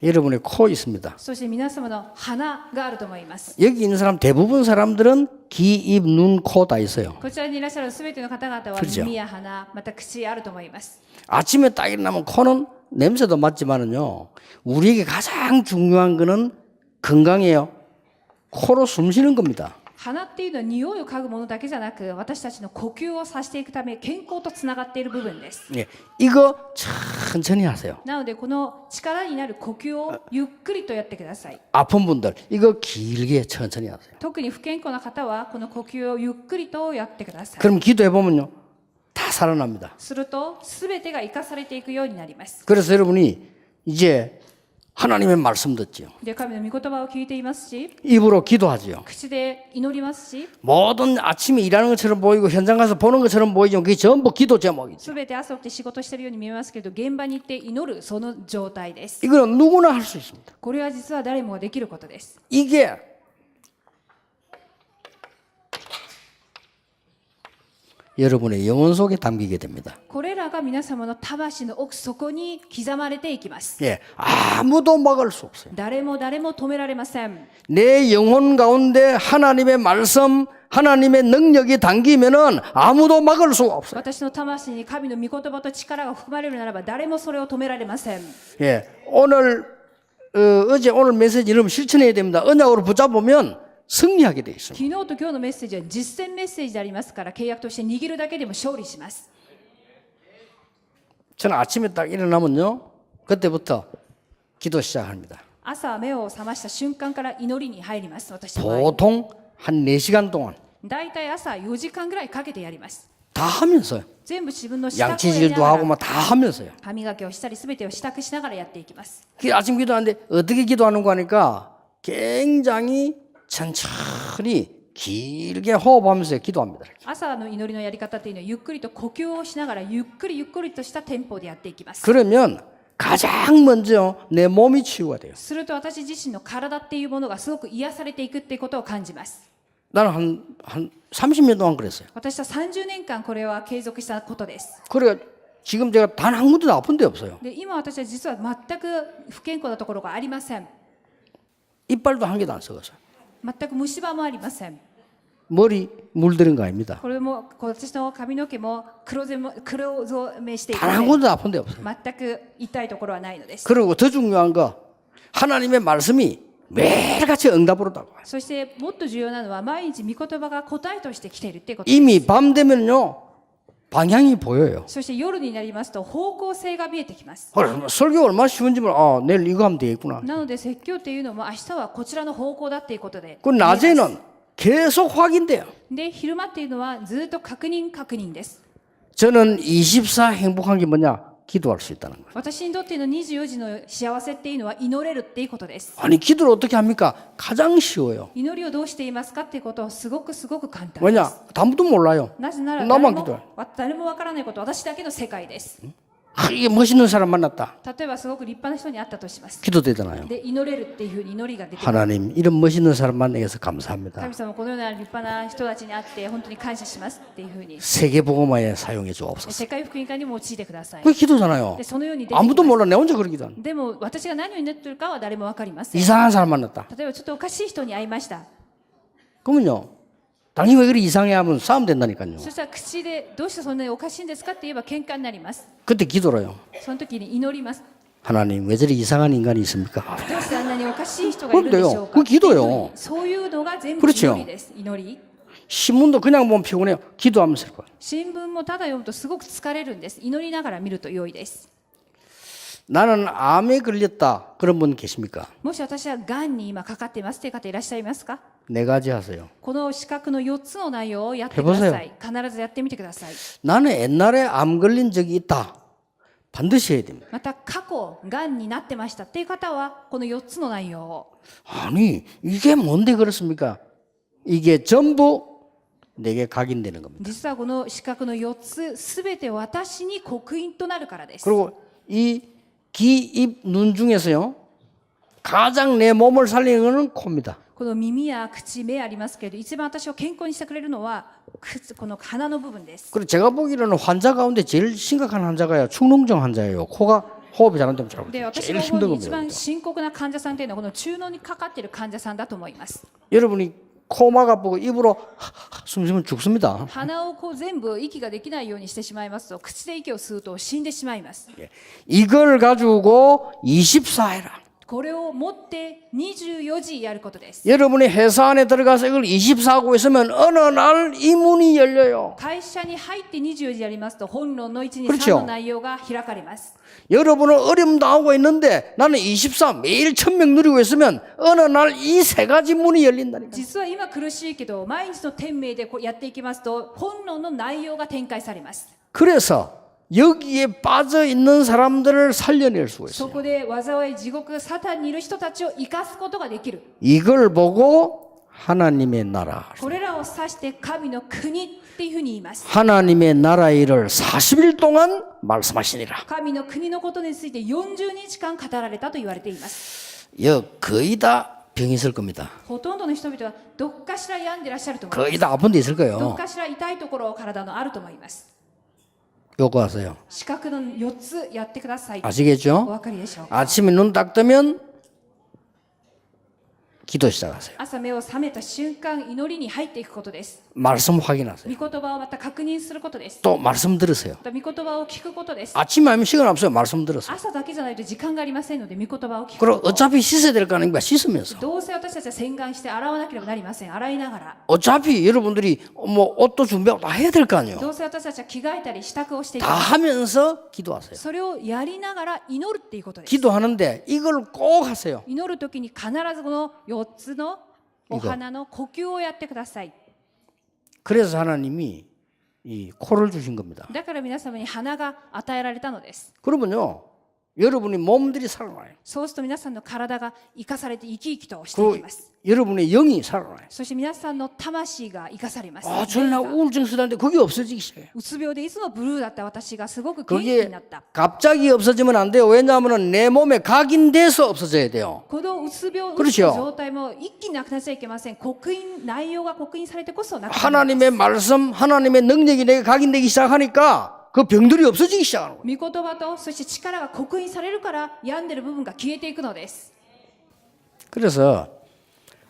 여러분의 코 있습니다. そして皆様の鼻があると思います。 여기 있는 사람 대부분 사람들은 귀, 입, 눈, 코 다 있어요. こちらにいらっしゃるすべての方々は 그렇죠 耳や鼻、また口あると思います。 아침에 딱 일어나면 코는 냄새도 맡지만은요. 우리에게 가장 중요한 거는 건강이에요. 코로 숨 쉬는 겁니다. 鼻っていうのは匂いを嗅ぐものだけじゃなく、私たちの呼吸をさせていくため健康とつながっている部分です。 예, 이거 천천히 하세요. なのでこの力になる呼吸をゆっくりとやってください。 아픈 분들 이거 길게 천천히 하세요. 特に不健康な方はこの呼吸をゆっくりとやってください。 그럼 기도해 보면요. 다 살아납니다. すると全てが生かされていくようになります。 그래서 여러분이 이제 하나님의 말씀 듣지요. で、神の御言葉を聞いていますし、 입으로 기도하지요. 口で祈りますし、 모든 아침에 일하는 것처럼 보이고 현장 가서 보는 것처럼 보이죠. 그게 전부 기도 제목이죠. すべて朝起きて仕事しているように見えますけど、現場に行って祈るその状態です。 이거는 누구나 할 수 있습니다. これは実は誰もができることです。 이게 여러분의 영혼 속에 담기게 됩니다. これらが皆様の魂の奥底に刻まれていきます。 예, 아무도 막을 수 없어요. 誰も止められません。 내 영혼 가운데 하나님의 말씀, 하나님의 능력이 담기면은 아무도 막을 수가 없어요. 私の魂に神の御言葉と力が含まれるならば誰もそれを止められません。 예, 어제 오늘 메시지 이러면 실천해야 됩니다. 언약으로 붙잡으면 승리하게 돼 있습니다. 昨日と今日のメッセージは実践メッセージでありますから、契約として握るだけでも勝利します。 저는 아침에 딱 일어나면요, 그때부터 기도 시작합니다. 朝目を覚ました瞬間から祈りに入ります。私の場合 보통 한 4시간 동안 だいたい朝4時間ぐらいかけてやります。 다 하면서요. 全部自分の支度をやりな 양치질도 が 하고 ら 막 다 하면서요. 歯磨きをしたり全てを支度しながらやっていきます。 아침 기도하는데 어떻게 기도하는 거 하니까 굉장히 천천히 길게 호흡하면서 기도합니다. 朝の祈りのやり方というのはゆっくりと呼吸をしながらゆっくりとしたテンポでやっていきます。 그러면 가장 먼저 내 몸이 치유가 돼요. すると私自身の体っていうものがすごく癒されていくっていうことを感じます。 나는 한 30년 동안 그랬어요. 私は30年間これは継続したことです。 그래 지금 제가 단 한 군데도 아픈 데 없어요. で、今私は実は全く不健康なところがありません。 이빨도 한 개도 안 썩었어요. 全く虫歯もありません。 머리 물들은 거 아닙니다. これも私の髪の毛も黒染めしてい 단 한 て 군데도 아픈 데 없어요. 全く痛いところはないのです。 그리고 더 중요한 거 하나님의 말씀이 매일같이 응답으로 다가와요. そしてもっと重要なのは毎日御言葉が答えとして来ているっていうこと。 이미 밤 되면요 방향이 보여요. そして夜になりますと方向性が見えてきます。 그래서 설교 얼마나 쉬운지 몰라. 내일 이거 하면 되겠구나. なので説教っていうのも明日はこちらの方向だっていうことで。 그 낮에는 계속 확인돼요. で、昼間っていうのはずっと確認です。 저는 24 행복한 게 뭐냐? 기도할 수 있다는 거예요. 私にとっての24時の幸せっていうのは祈れるっていうことです。 아니 기도를 어떻게 합니까? 가장 쉬워요. 祈りをどうしていますかっていうことはすごく簡単で 왜냐? す。 아무도 몰라요. なぜなら 나만 기도해. 誰もわからないことは私だけの世界です。 이게 멋있는 사람 만났다. 例えばすごく立派な人に会ったとします。 기도되잖아요. で、祈れるっていうふうに祈りが出てくる。 하나님 이런 멋있는 사람 만나게 해서 감사합니다. 神様このような立派な人たちに会って本当に感謝しますっていうふうに 세계복음화에 사용해 주옵소서. 世界福音化に用いてください。 그게 기도잖아요. でそのように出てきます 아무도 몰라. 내 혼자 그러기도 하는. でも私が何を祈っているかは誰も分かりません。 이상한 사람 만났다. 例えばちょっとおかしい人に会いました。 그러면요. 당연히 왜 그리 이상해 하면 싸움 된다니까요. そしたら口でどうしてそんなにおかしいんですかって言えば喧嘩になります。 그때 기도로요. その時に祈ります。 하나님 왜 저리 이상한 인간이 있습니까? どうしてあんなにおかしい人がいるんでしょうか。 그기도요 そういうのが全部 그렇죠 祈りです。祈り。 신문도 그냥 보면 피곤해요. 기도하면서 읽어요. 新聞もただ読むとすごく疲れるんです。祈りながら見ると良いです。 나는 암에 걸렸다. 그런 분 계십니까? もし私はがんに今かかっていますという方いらっしゃいますか？ 4가지 하세요. この資格の4つの内容をやってください。必ずやってみてください。 나는 옛날에 암 걸린 적이 있다. 반드시 해야 됩니다. また過去がんになってましたっていう方はこの4つの内容を 아니 이게 뭔데 그렇습니까? 이게 전부 내게 각인되는 겁니다. 実はこの四角の4つすべて私に刻印となるからです。 그리고 이 귀, 입, 눈 중에서요 가장 내 몸을 살리는 것은 코입니다. この耳や口、目ありますけれど、一番私を健康にしてくれるのはこの鼻の部分です。 그리고 제가 보기로는 환자 가운데 제일 심각한 환자가요 축농증 환자예요. 코가 호흡이 잘 안 되면 잘 で、私 제일 が思う 힘든 に一 겁니다. 番深刻な患者さんというのはこの中脳にかかっている患者さんだと思います。 여러분이 코 막아보고 입으로 숨 쉬면 죽습니다. 鼻をこう全部息ができないようにしてしまいますと、口で息を吸うと死んでしまいます。 이걸 가지고 24해라. これを持って24時やることです。 여러분이 회사 안에 들어가서 이걸 24하고 있으면 어느 날 이 문이 열려요. 会社に入って24時やりますと、本論の1、2、 그렇죠 3の内容が開かれます。 여러분은 어려움 당하고 있는데 나는 24 매일 1000명 누리고 있으면 어느 날 이 세 가지 문이 열린다니까. 実は今苦しいけど、毎日の天命でこうやっていきますと、本論の内容が展開されます。 그래서 여기에 빠져 있는 사람들을 살려낼 수가 そ 있어요. こで災い、地獄、サタンにいる人たちを生かすことができる。 이걸 보고 하나님의 나라, これらを指して神の国っていうふうに言います。 하나님의 나라 일을 40일 동안 말씀하시니라. 神の国のことについて40日間語られたと言われています。 거의 다 병이 있을 겁니다. ほとんどの人々はどっかしら病んでらっしゃると思いま 거의 す。 다 아픈 데 있을 どっ 거예요. かしら痛いところ体のあると思います。 요거 하세요. 四角の4つやってください。お 아시겠죠? 分かりでしょうか。 아침에 눈 딱 뜨면 기도 시작하세요. 朝目を覚めた瞬間、祈りに入っていくことです。 말씀 확인하세요. 御言葉をまた確認することです。 또 말씀 들으세요. また御言葉を聞くことです。 아침에 하면 시간 없어요. 말씀 들으세요. 朝だけじゃないと時間がありませんので、御言葉を聞く 그리고 こと。 어차피 씻어야 될 거 아닙니까? 씻으면서. どうせ私たちは洗顔して洗わなければなりません。洗いながら。 어차피 여러분들이 뭐 옷도 준비하고 다 해야 될 거 아니에요. どうせ私たちは着替えたり支度をしていき 다 ます。 하면서 기도하세요. それをやりながら祈るっていうことです。 기도하는데 이걸 꼭 하세요. 祈るときに必ずこの4つのお花の呼吸をやってください。 그래서 하나님이 이 코를 주신 겁니다. だから皆様に花が与えられたのです。 그러면요, 여러분이 몸들이 살아나요. そうすると皆さんの体が生かされて生き生きとしていき 그 ます。 여러분의 영이 살아나요. そして皆さんの魂が生かされます。 아, 저는 나 우울증 쓰다는데 그게 없어지기 시작해요. うつ病でいつもブルーだった私がすごく元気に 그게 なった。 갑자기 없어지면 안 돼요. 왜냐하면 내 몸에 각인돼서 없어져야 돼요. このうつ病、うつ 그렇죠 の状態も一気になくなっちゃいけません。刻印、内容が刻印されてこそなくなるんです。 하나님의 말씀, 하나님의 능력이 내게 각인되기 시작하니까 그 병들이 없어지기 시작하는 거예요. 御言葉とそして力が刻印されるから病んでる部分が消えていくのです。 그래서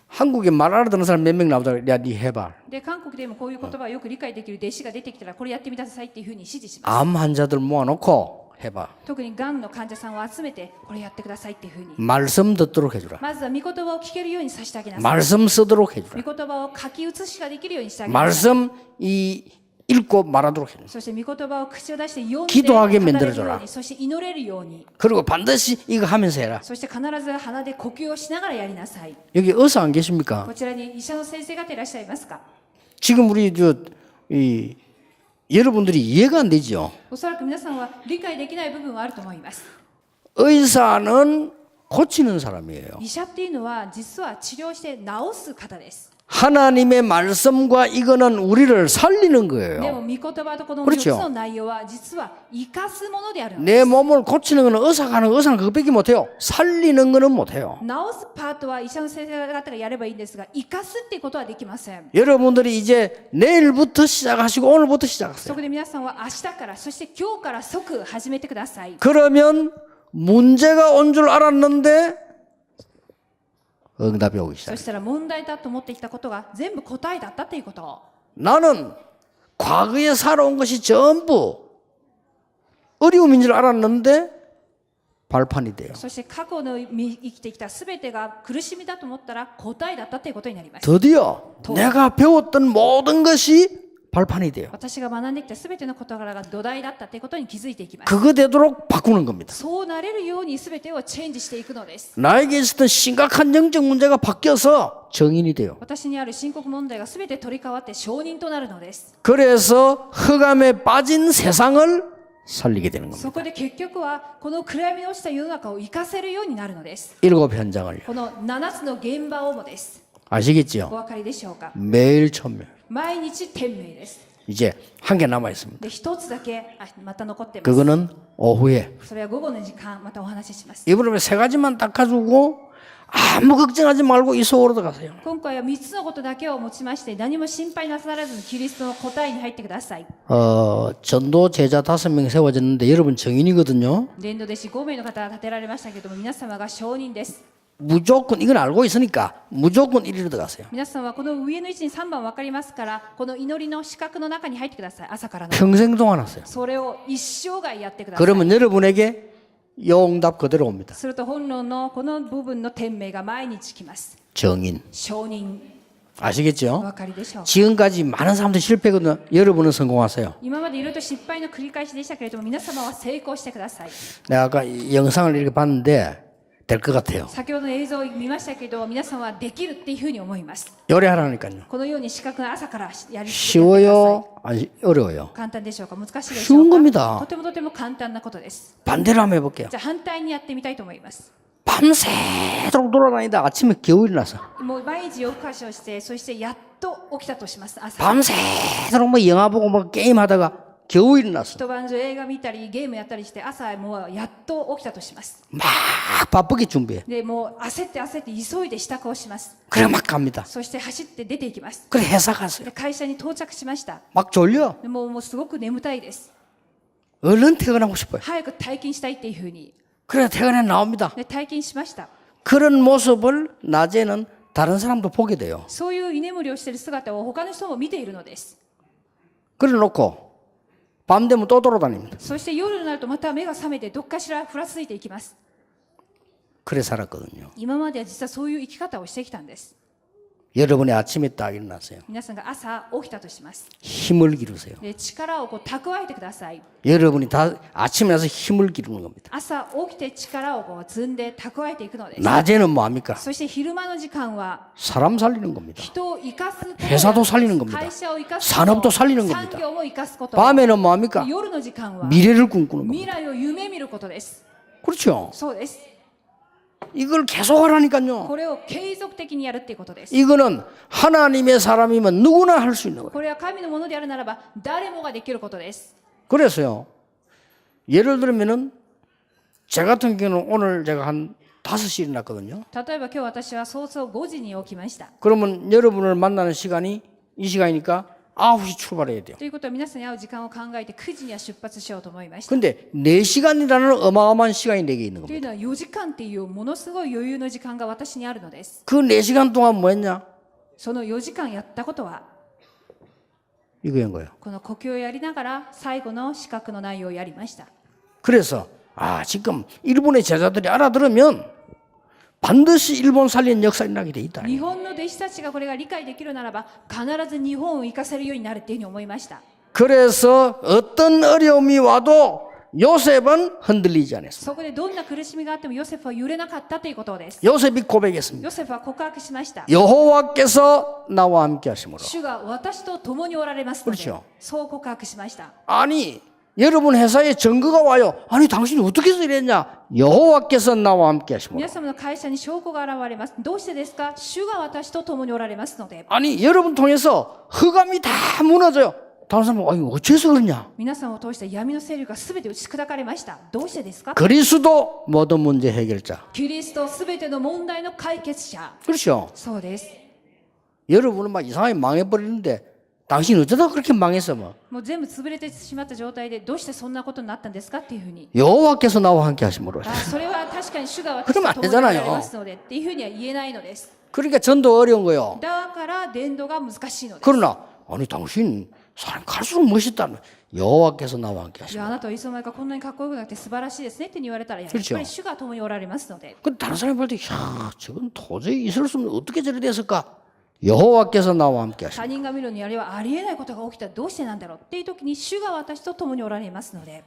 한국에 말 알아듣는 사람 몇 명 나오다가 야, 니 해봐. で、韓国でもこういう言葉をよく理解できる弟子が出てきたらこれやってみなさいっていうふうに指示します。 암 환자들 모아놓고 해봐. 特にがんの患者さんを集めてこれやってくださいっていうふうに。 말씀 듣도록 해주라. まずは御言葉を聞けるようにさせてあげなさい。 말씀 쓰도록 해주라. 御言葉を書き写しができるようにしてあげなさい。 말씀 읽고 말하도록 해주라. そして御言葉を口を出して読んで 기도하게 語れる 만들어줘라. ように、そして祈れるように、 그리고 반드시 이거 하면서 해라. そして必ず鼻で呼吸をしながらやりなさい。 여기 의사 안 계십니까? こちらに医者の先生方いらっしゃいますか？ 지금 우리 여러분들이 이해가 안 되죠. おそらく皆さんは理解できない部分はあると思います。 의사는 고치는 사람이에요. 医者っていうのは実は治療して治す方です。 하나님의 말씀과 이거는 우리를 살리는 でも 거예요. 御言葉とこの 그렇 4つ 죠 の内容は実は生かすものであるの 내 です。 몸을 고치는 거는 의사가 하는 의사는 그것밖에 못해요. 살리는 거는 못해요. 治すパートは医者の先生方がやればいいんですが、生かすっていうことはできません。 여러분들이 이제 내일부터 시작하시고 오늘부터 そ 시작하세요. こで皆さんは明日から、そして今日から即始めてください。 그러면 문제가 온 줄 알았는데 응답이 오기 そ 시작해요. したら問題だと思ってきたことが全部答えだったということを。 나는 과거에 살아온 것이 전부 어려움인 줄 알았는데 발판이 돼요. そして過去の生きてきた全てが苦しみだと思ったら答えだったということになります。 드디어 내가 배웠던 모든 것이 발판이 돼요. 私が学んできた全ての事柄が土台だったということに気づいていきます。 그거 되도록 바꾸는 겁니다. そうなれるように全てをチェンジしていくのです。 나에게 있었던 심각한 영적 문제가 바뀌어서 정인이 돼요. 私にある深刻問題が全て取り替わって承認となるのです。 그래서 흑암에 빠진 세상을 살리게 되는 겁니다. そこで結局はこの暗闇に落ちた世の中を生かせるようになるのです。 일곱 현장을요. この7つの現場をもです。 아시겠죠? お分かりでしょうか？ 매일 1000명. 毎日天命です。 이제 한 개 남아 있습니다. で、一つだけまた残ってます。 그거는 오후에. それは午後の時間またお話しします。 이번에 세 가지만 닦아주고 아무 걱정하지 말고 이 속으로 들어가세요. 今回は3つのことだけを持ちまして何も心配なさらずにキリストの答えに入ってください。 전도 제자 5명 세워졌는데 여러분 정인이거든요. 伝道弟子5名の方が立てられましたけども皆様が証人です。 무조건 이건 알고 있으니까 무조건 1위로 들어가세요. 皆さんはこの上の位置に3番分かりますからこの祈りの四角の中に入ってください。朝からの 평생 동안 하세요. それを一生涯やってください。 그러면 여러분에게 용답 그대로 옵니다. すると本論のこの部分の天命が毎日来ます。 정인. 証人 아시겠죠? お分かりでしょう。 지금까지 많은 사람들이 실패거든요. 여러분은 성공하세요. 今までいろいろと失敗の繰り返しでしたけれども皆様は成功してください。 내가 아까 이 영상을 이렇게 봤는데 될 것 같아요. 先ほどの映像を見ましたけど皆さんはできるっていうふうに思います。 요리하라니까요. このように四角の朝からやりやってください。 쉬워요? 아니 어려워요. 簡単でしょうか難しいでしょ 쉬운 うか 겁니다. とてもとても簡単なことです。 반대로 한번 해볼게요. じゃあ反対にやってみたいと思います。 밤새도록 돌아다니다 아침에 겨우 일어나서 もう毎日夜更かしをしてそしてやっと起きたとします。朝 밤새도록 뭐 영화 보고 뭐 게임하다가 겨우 일어났어. 一晩中映画見たりゲームやったりして朝もうやっと起きたとします。 막 바쁘게 준비해. でもう焦って急いで支度をします。 그래 막 갑니다. そして走って出ていきます。 그래 회사 갔어요. で会社に到着しました。 막 졸려. でもうすごく眠たいです。 얼른 퇴근하고 싶어요. 早く退勤したいっていうふうに 그래 퇴근해 나옵니다. で退勤しました。 그런 모습을 낮에는 다른 사람도 보게 돼요. そういう居眠りをしている姿を他の人も見ているのです。 그래 놓고 밤 되면 또 돌아다닙니다. そして夜になるとまた目が覚めてどっかしらふらついていきます。 그래 살았거든요. 今までは実はそういう生き方をしてきたんです。 여러분이 아침에 딱 일어나세요. 皆さんが朝起きたとします。 힘을 기르세요. で力を蓄えてください。 여러분이 다 아침에 나서 힘을 기르는 겁니다. 朝起きて力を積んで蓄えていくのです。 낮에는 뭐합니까? そして昼間の時間は 사람 살리는 겁니다. 人を生かすこと 회사도 살리는 겁니다. 会社を生かすこと 산업도 살리는 겁니다. 産業も生かすこと 밤에는 뭐합니까? 夜の時間は 미래를 꿈꾸는 겁니다. 未来を夢見ることです。 그렇죠? そうです。 이걸 계속 하라니까요. これを継続的にやるっていうことです。 이거는 하나님의 사람이면 누구나 할 수 있는 거예요. これは神のものであるならば誰もができることです。 그래서요. 예를 들면은 제 같은 경우는 오늘 제가 한 5시에 일어났거든요. 例えば今日私は早々5時に起きました。 그러면 여러분을 만나는 시간이 이 시간이니까 9시 출발해야 돼요. ということは皆さんに会う時間を考えて9時には出発しようと思いました。 근데 4시간이라는 어마어마한 시간이 내게 있는 という 겁니다. のは4時間っていうものすごい余裕の時間が私にあるのです。 그 4시간 동안 뭐 했냐? その4時間やったことは 이거인 거예요. この呼吸をやりながら最後の資格の内容をやりました。 그래서 지금 일본의 제자들이 알아들으면 반드시 일본 살리는 역사가 나게 돼 있다. 日本の弟子たちがこれが理解できるならば必ず日本を生かせるようになるっていうふうに思いました。 그래서 어떤 어려움이 와도 요셉은 흔들리지 않았어요. そこでどんな苦しみがあってもヨセフは揺れなかったということです。 요셉이 고백했습니다. ヨセフは告白しました。 여호와께서 나와 함께 하심으로. 主が私と共におられますので 그렇죠 、そう告白しました。 아니 여러분 회사에 증거가 와요. 아니 당신이 어떻게 해서 이랬냐? 여호와께서 나와 함께 하심으로. 皆様の会社に証拠が現れます。どうしてですか？主が私と共におられますので。 아니 여러분 통해서 흑암이 다 무너져요. 다른 사람은 아니 어째서 그러냐? 皆さんを通して闇の勢力がすべて打ち砕かれました。どうしてですか？ 그리스도 모든 문제 해결자. キリストすべての問題の解決者。 그렇죠. そうです。 여러분은 막 이상하게 망해버리는데 당신 어쩌다 그렇게 망했어 뭐. もう全部潰れてしまった状態でどうしてそんなことになったんですかっていうふうに。 여호와께서 나와 함께 하심으로. それは確かに主が私と 그러면 안 共におられ 되잖아요. ますのでっていうふうには言えないのです。 그러니까 전도 어려운 거요. だから伝道が難しいのです。 그러나 아니 당신 사람 갈수록 멋있다는 여호와께서 나와 함께 い 하심으로. やあなたはいつの間にかこんなにかっこよくなって素晴らしいですねって言われたらやっぱり主が共におられますので。 그 다른 사람이 볼 때, 야, 저건 도저히 있을 수 없는 어떻게 저리 됐을까? 여호와께서 나와 함께 하십니다. 他人が見るにあれはありえないことが起きたらどうしてなんだろうっていう時に主が私と共におられますので、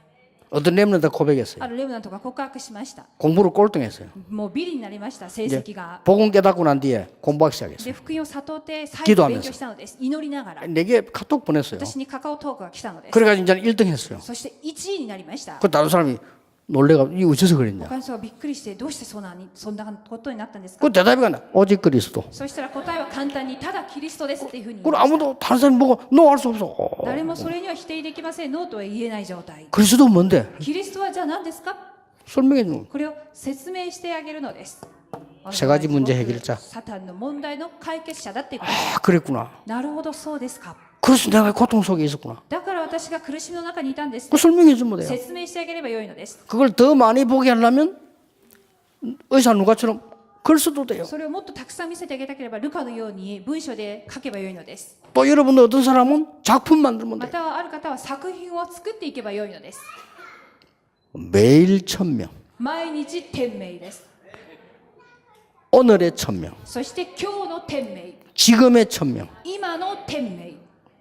어떤 렘넌트 고백했어요. あるレムナントが告白しました。 공부를 꼴등했어요. もうビリになりました成 이제 績が。 복음 깨닫고 난 뒤에 공부하기 시작했어요. で福音を悟って再度勉強したのです。祈りながら 내게 카톡 보냈어요. 私にカカオトークが来たのです。 그래가지고 이제 1등 했어요. そして1位になりました。 그 다른 사람이 놀래가 이 어째서 그랬냐? 他の人がびっくりして、どうしてそんなことになったんですか。 그 대답이 나 오직 그리스도. そしたら答えは簡単に、ただキリストですっていうふうに言い 그걸 ました。 아무도 다른 사람이 보고 너 알 수 없어. 誰もそれには否定できません、ノーとは言えない状態。 그리스도 뭔데? キリストはじゃあ何ですか。 설명해 주는. これを説明してあげるのです。 세 가지 문제 해결자. サタンの問題の解決者だっていうことです。 아, 그랬구나. なるほど、そうですか。 그래서 내가 고통 속에 있었구나. だから私が苦しみの中にいたんです。 그 설명해 주면 돼요. 説明してあげればよいのです。 그걸 더 많이 보게 하려면 의사 누가처럼 글 써도 돼요. それをもっとたくさん見せてあげたければ、ルカのように文章で書けばよいのです。 또 여러분들 어떤 사람은 작품 만들면 ま 돼요. たはある方は作品を作っていけばよいのです。 매일 1000명, 毎日天命です。 오늘의 1000명, そして今日の天命、 지금의 1000명 今の天命、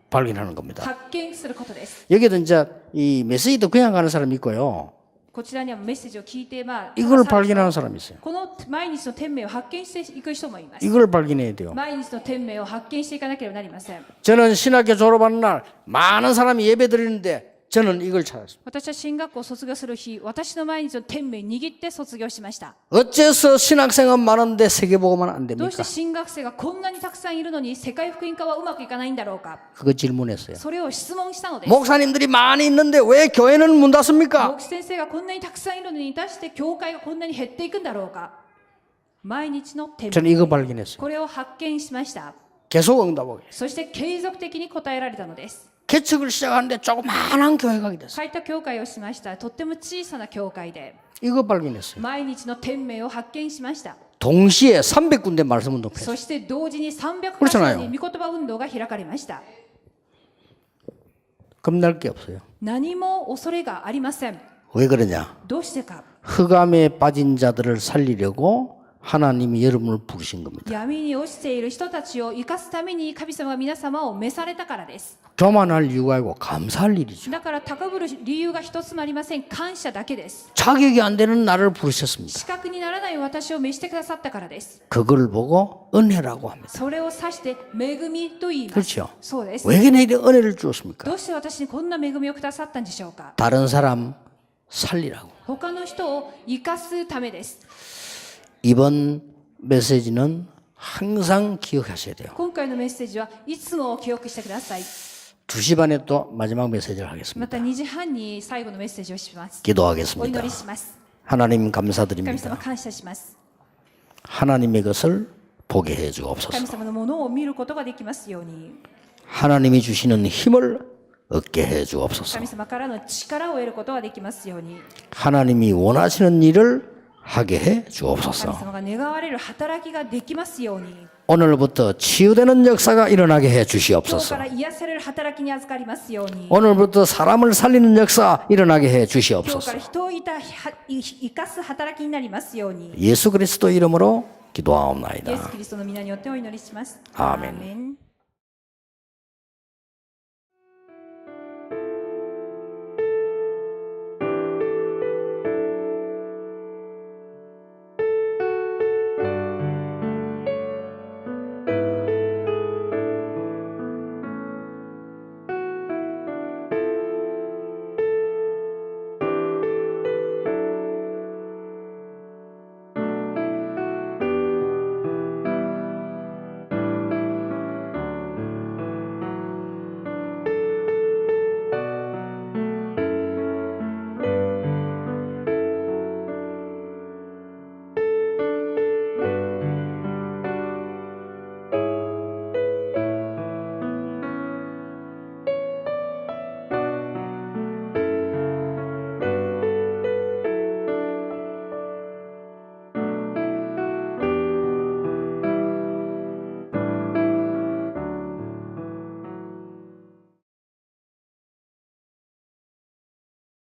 발견하는 겁니다. 発見することです。 여기도 이제 이 메시지도 그냥 가는 사람이 있고요. こちらにはメッセージを聞いて、이걸 발견하는 사람이 있어요. この毎日の天命を発見していく人もいます。 이걸 발견해야 돼요. 毎日の天命を発見していかなければなりません。 저는 신학교 졸업하는 날 많은 사람이 예배 드리는데 저는 이걸 찾았습니다. 私は進学校を卒業する日、私の毎日の天命を握って卒業しました。 어째서 신학생은 많은데 세계복음은 안 どうして 됩니까? 進学生がこんなにたくさんいるのに世界福音化はうまくいかないんだろうか。 그거 질문했어요. それを質問したのです。 목사님들이 많이 있는데 왜 교회는 문 닫습니까? 牧師先生がこんなにたくさんいるのに対して教会がこんなに減っていくんだろうか。毎日の天 저는 命、 이거 발견했어요. これを発見しました。 계속 응답하게. そして継続的に答えられたのです。 개척을 시작하는데 조그마한 교회가 됐어요. 開拓教会をしました。とっても小さな教会で 이거 발견했어요. 毎日の天命を発見しました。 동시에 300군데 말씀 운동했어요. そして同時に300 그렇 箇 잖아요 所に御言葉運動が開かれました。 겁날 게 없어요. 何も恐れがありません。 왜 그러냐? どうしてか。 흑암에 빠진 자들을 살리려고 하나님이 여러분을 부르신 겁니다. 闇に落ちている人たちを生かすために神様は皆様を召されたからです。 교만할 이유가 아니고 감사할 일이죠. だから高ぶる理由が一つもありません。感謝だけです。 자격이 안 되는 나를 부르셨습니다. 資格にならない私を召してくださったからです。 그걸 보고 은혜라고 합니다. それを指して恵みと言います。 그렇죠. そうです。 왜 내게 은혜를 주었습니까? どうして私にこんな恵みをくださったんでしょうか。 다른 사람 살리라고. 他の人を生かすためです。 이번 메시지는 항상 기억하셔야 돼요. 今回のメッセージはいつも記憶してください。 2시 반에 또 마지막 메시지를 ま 하겠습니다. た2時半に最後のメッセージをします。お 기도하겠습니다. 祈りします。 하나님 神様 감사드립니다. 感謝します。 하나님의 것을 보게 해 神 주옵소서. 様のものを見ることができますように。 하나님이 주시는 힘을 얻게 해 주옵소서. 神様からの力を得ることができますように。 하나님이 원하시는 일을 하게 해 神 주옵소서. 様が願われる働きができますように。 오늘부터 치유되는 역사가 일어나게 해 今日か 주시옵소서. ら癒される働きに預かりますように。 오늘부터 사람을 살리는 역사 일어나게 해 今日か 주시옵소서. ら人を生かす働きになりますように。 예수 그리스도 이름으로 イエ 기도하옵나이다. ス・キリストの皆によってお祈りします。 아멘. アーメン。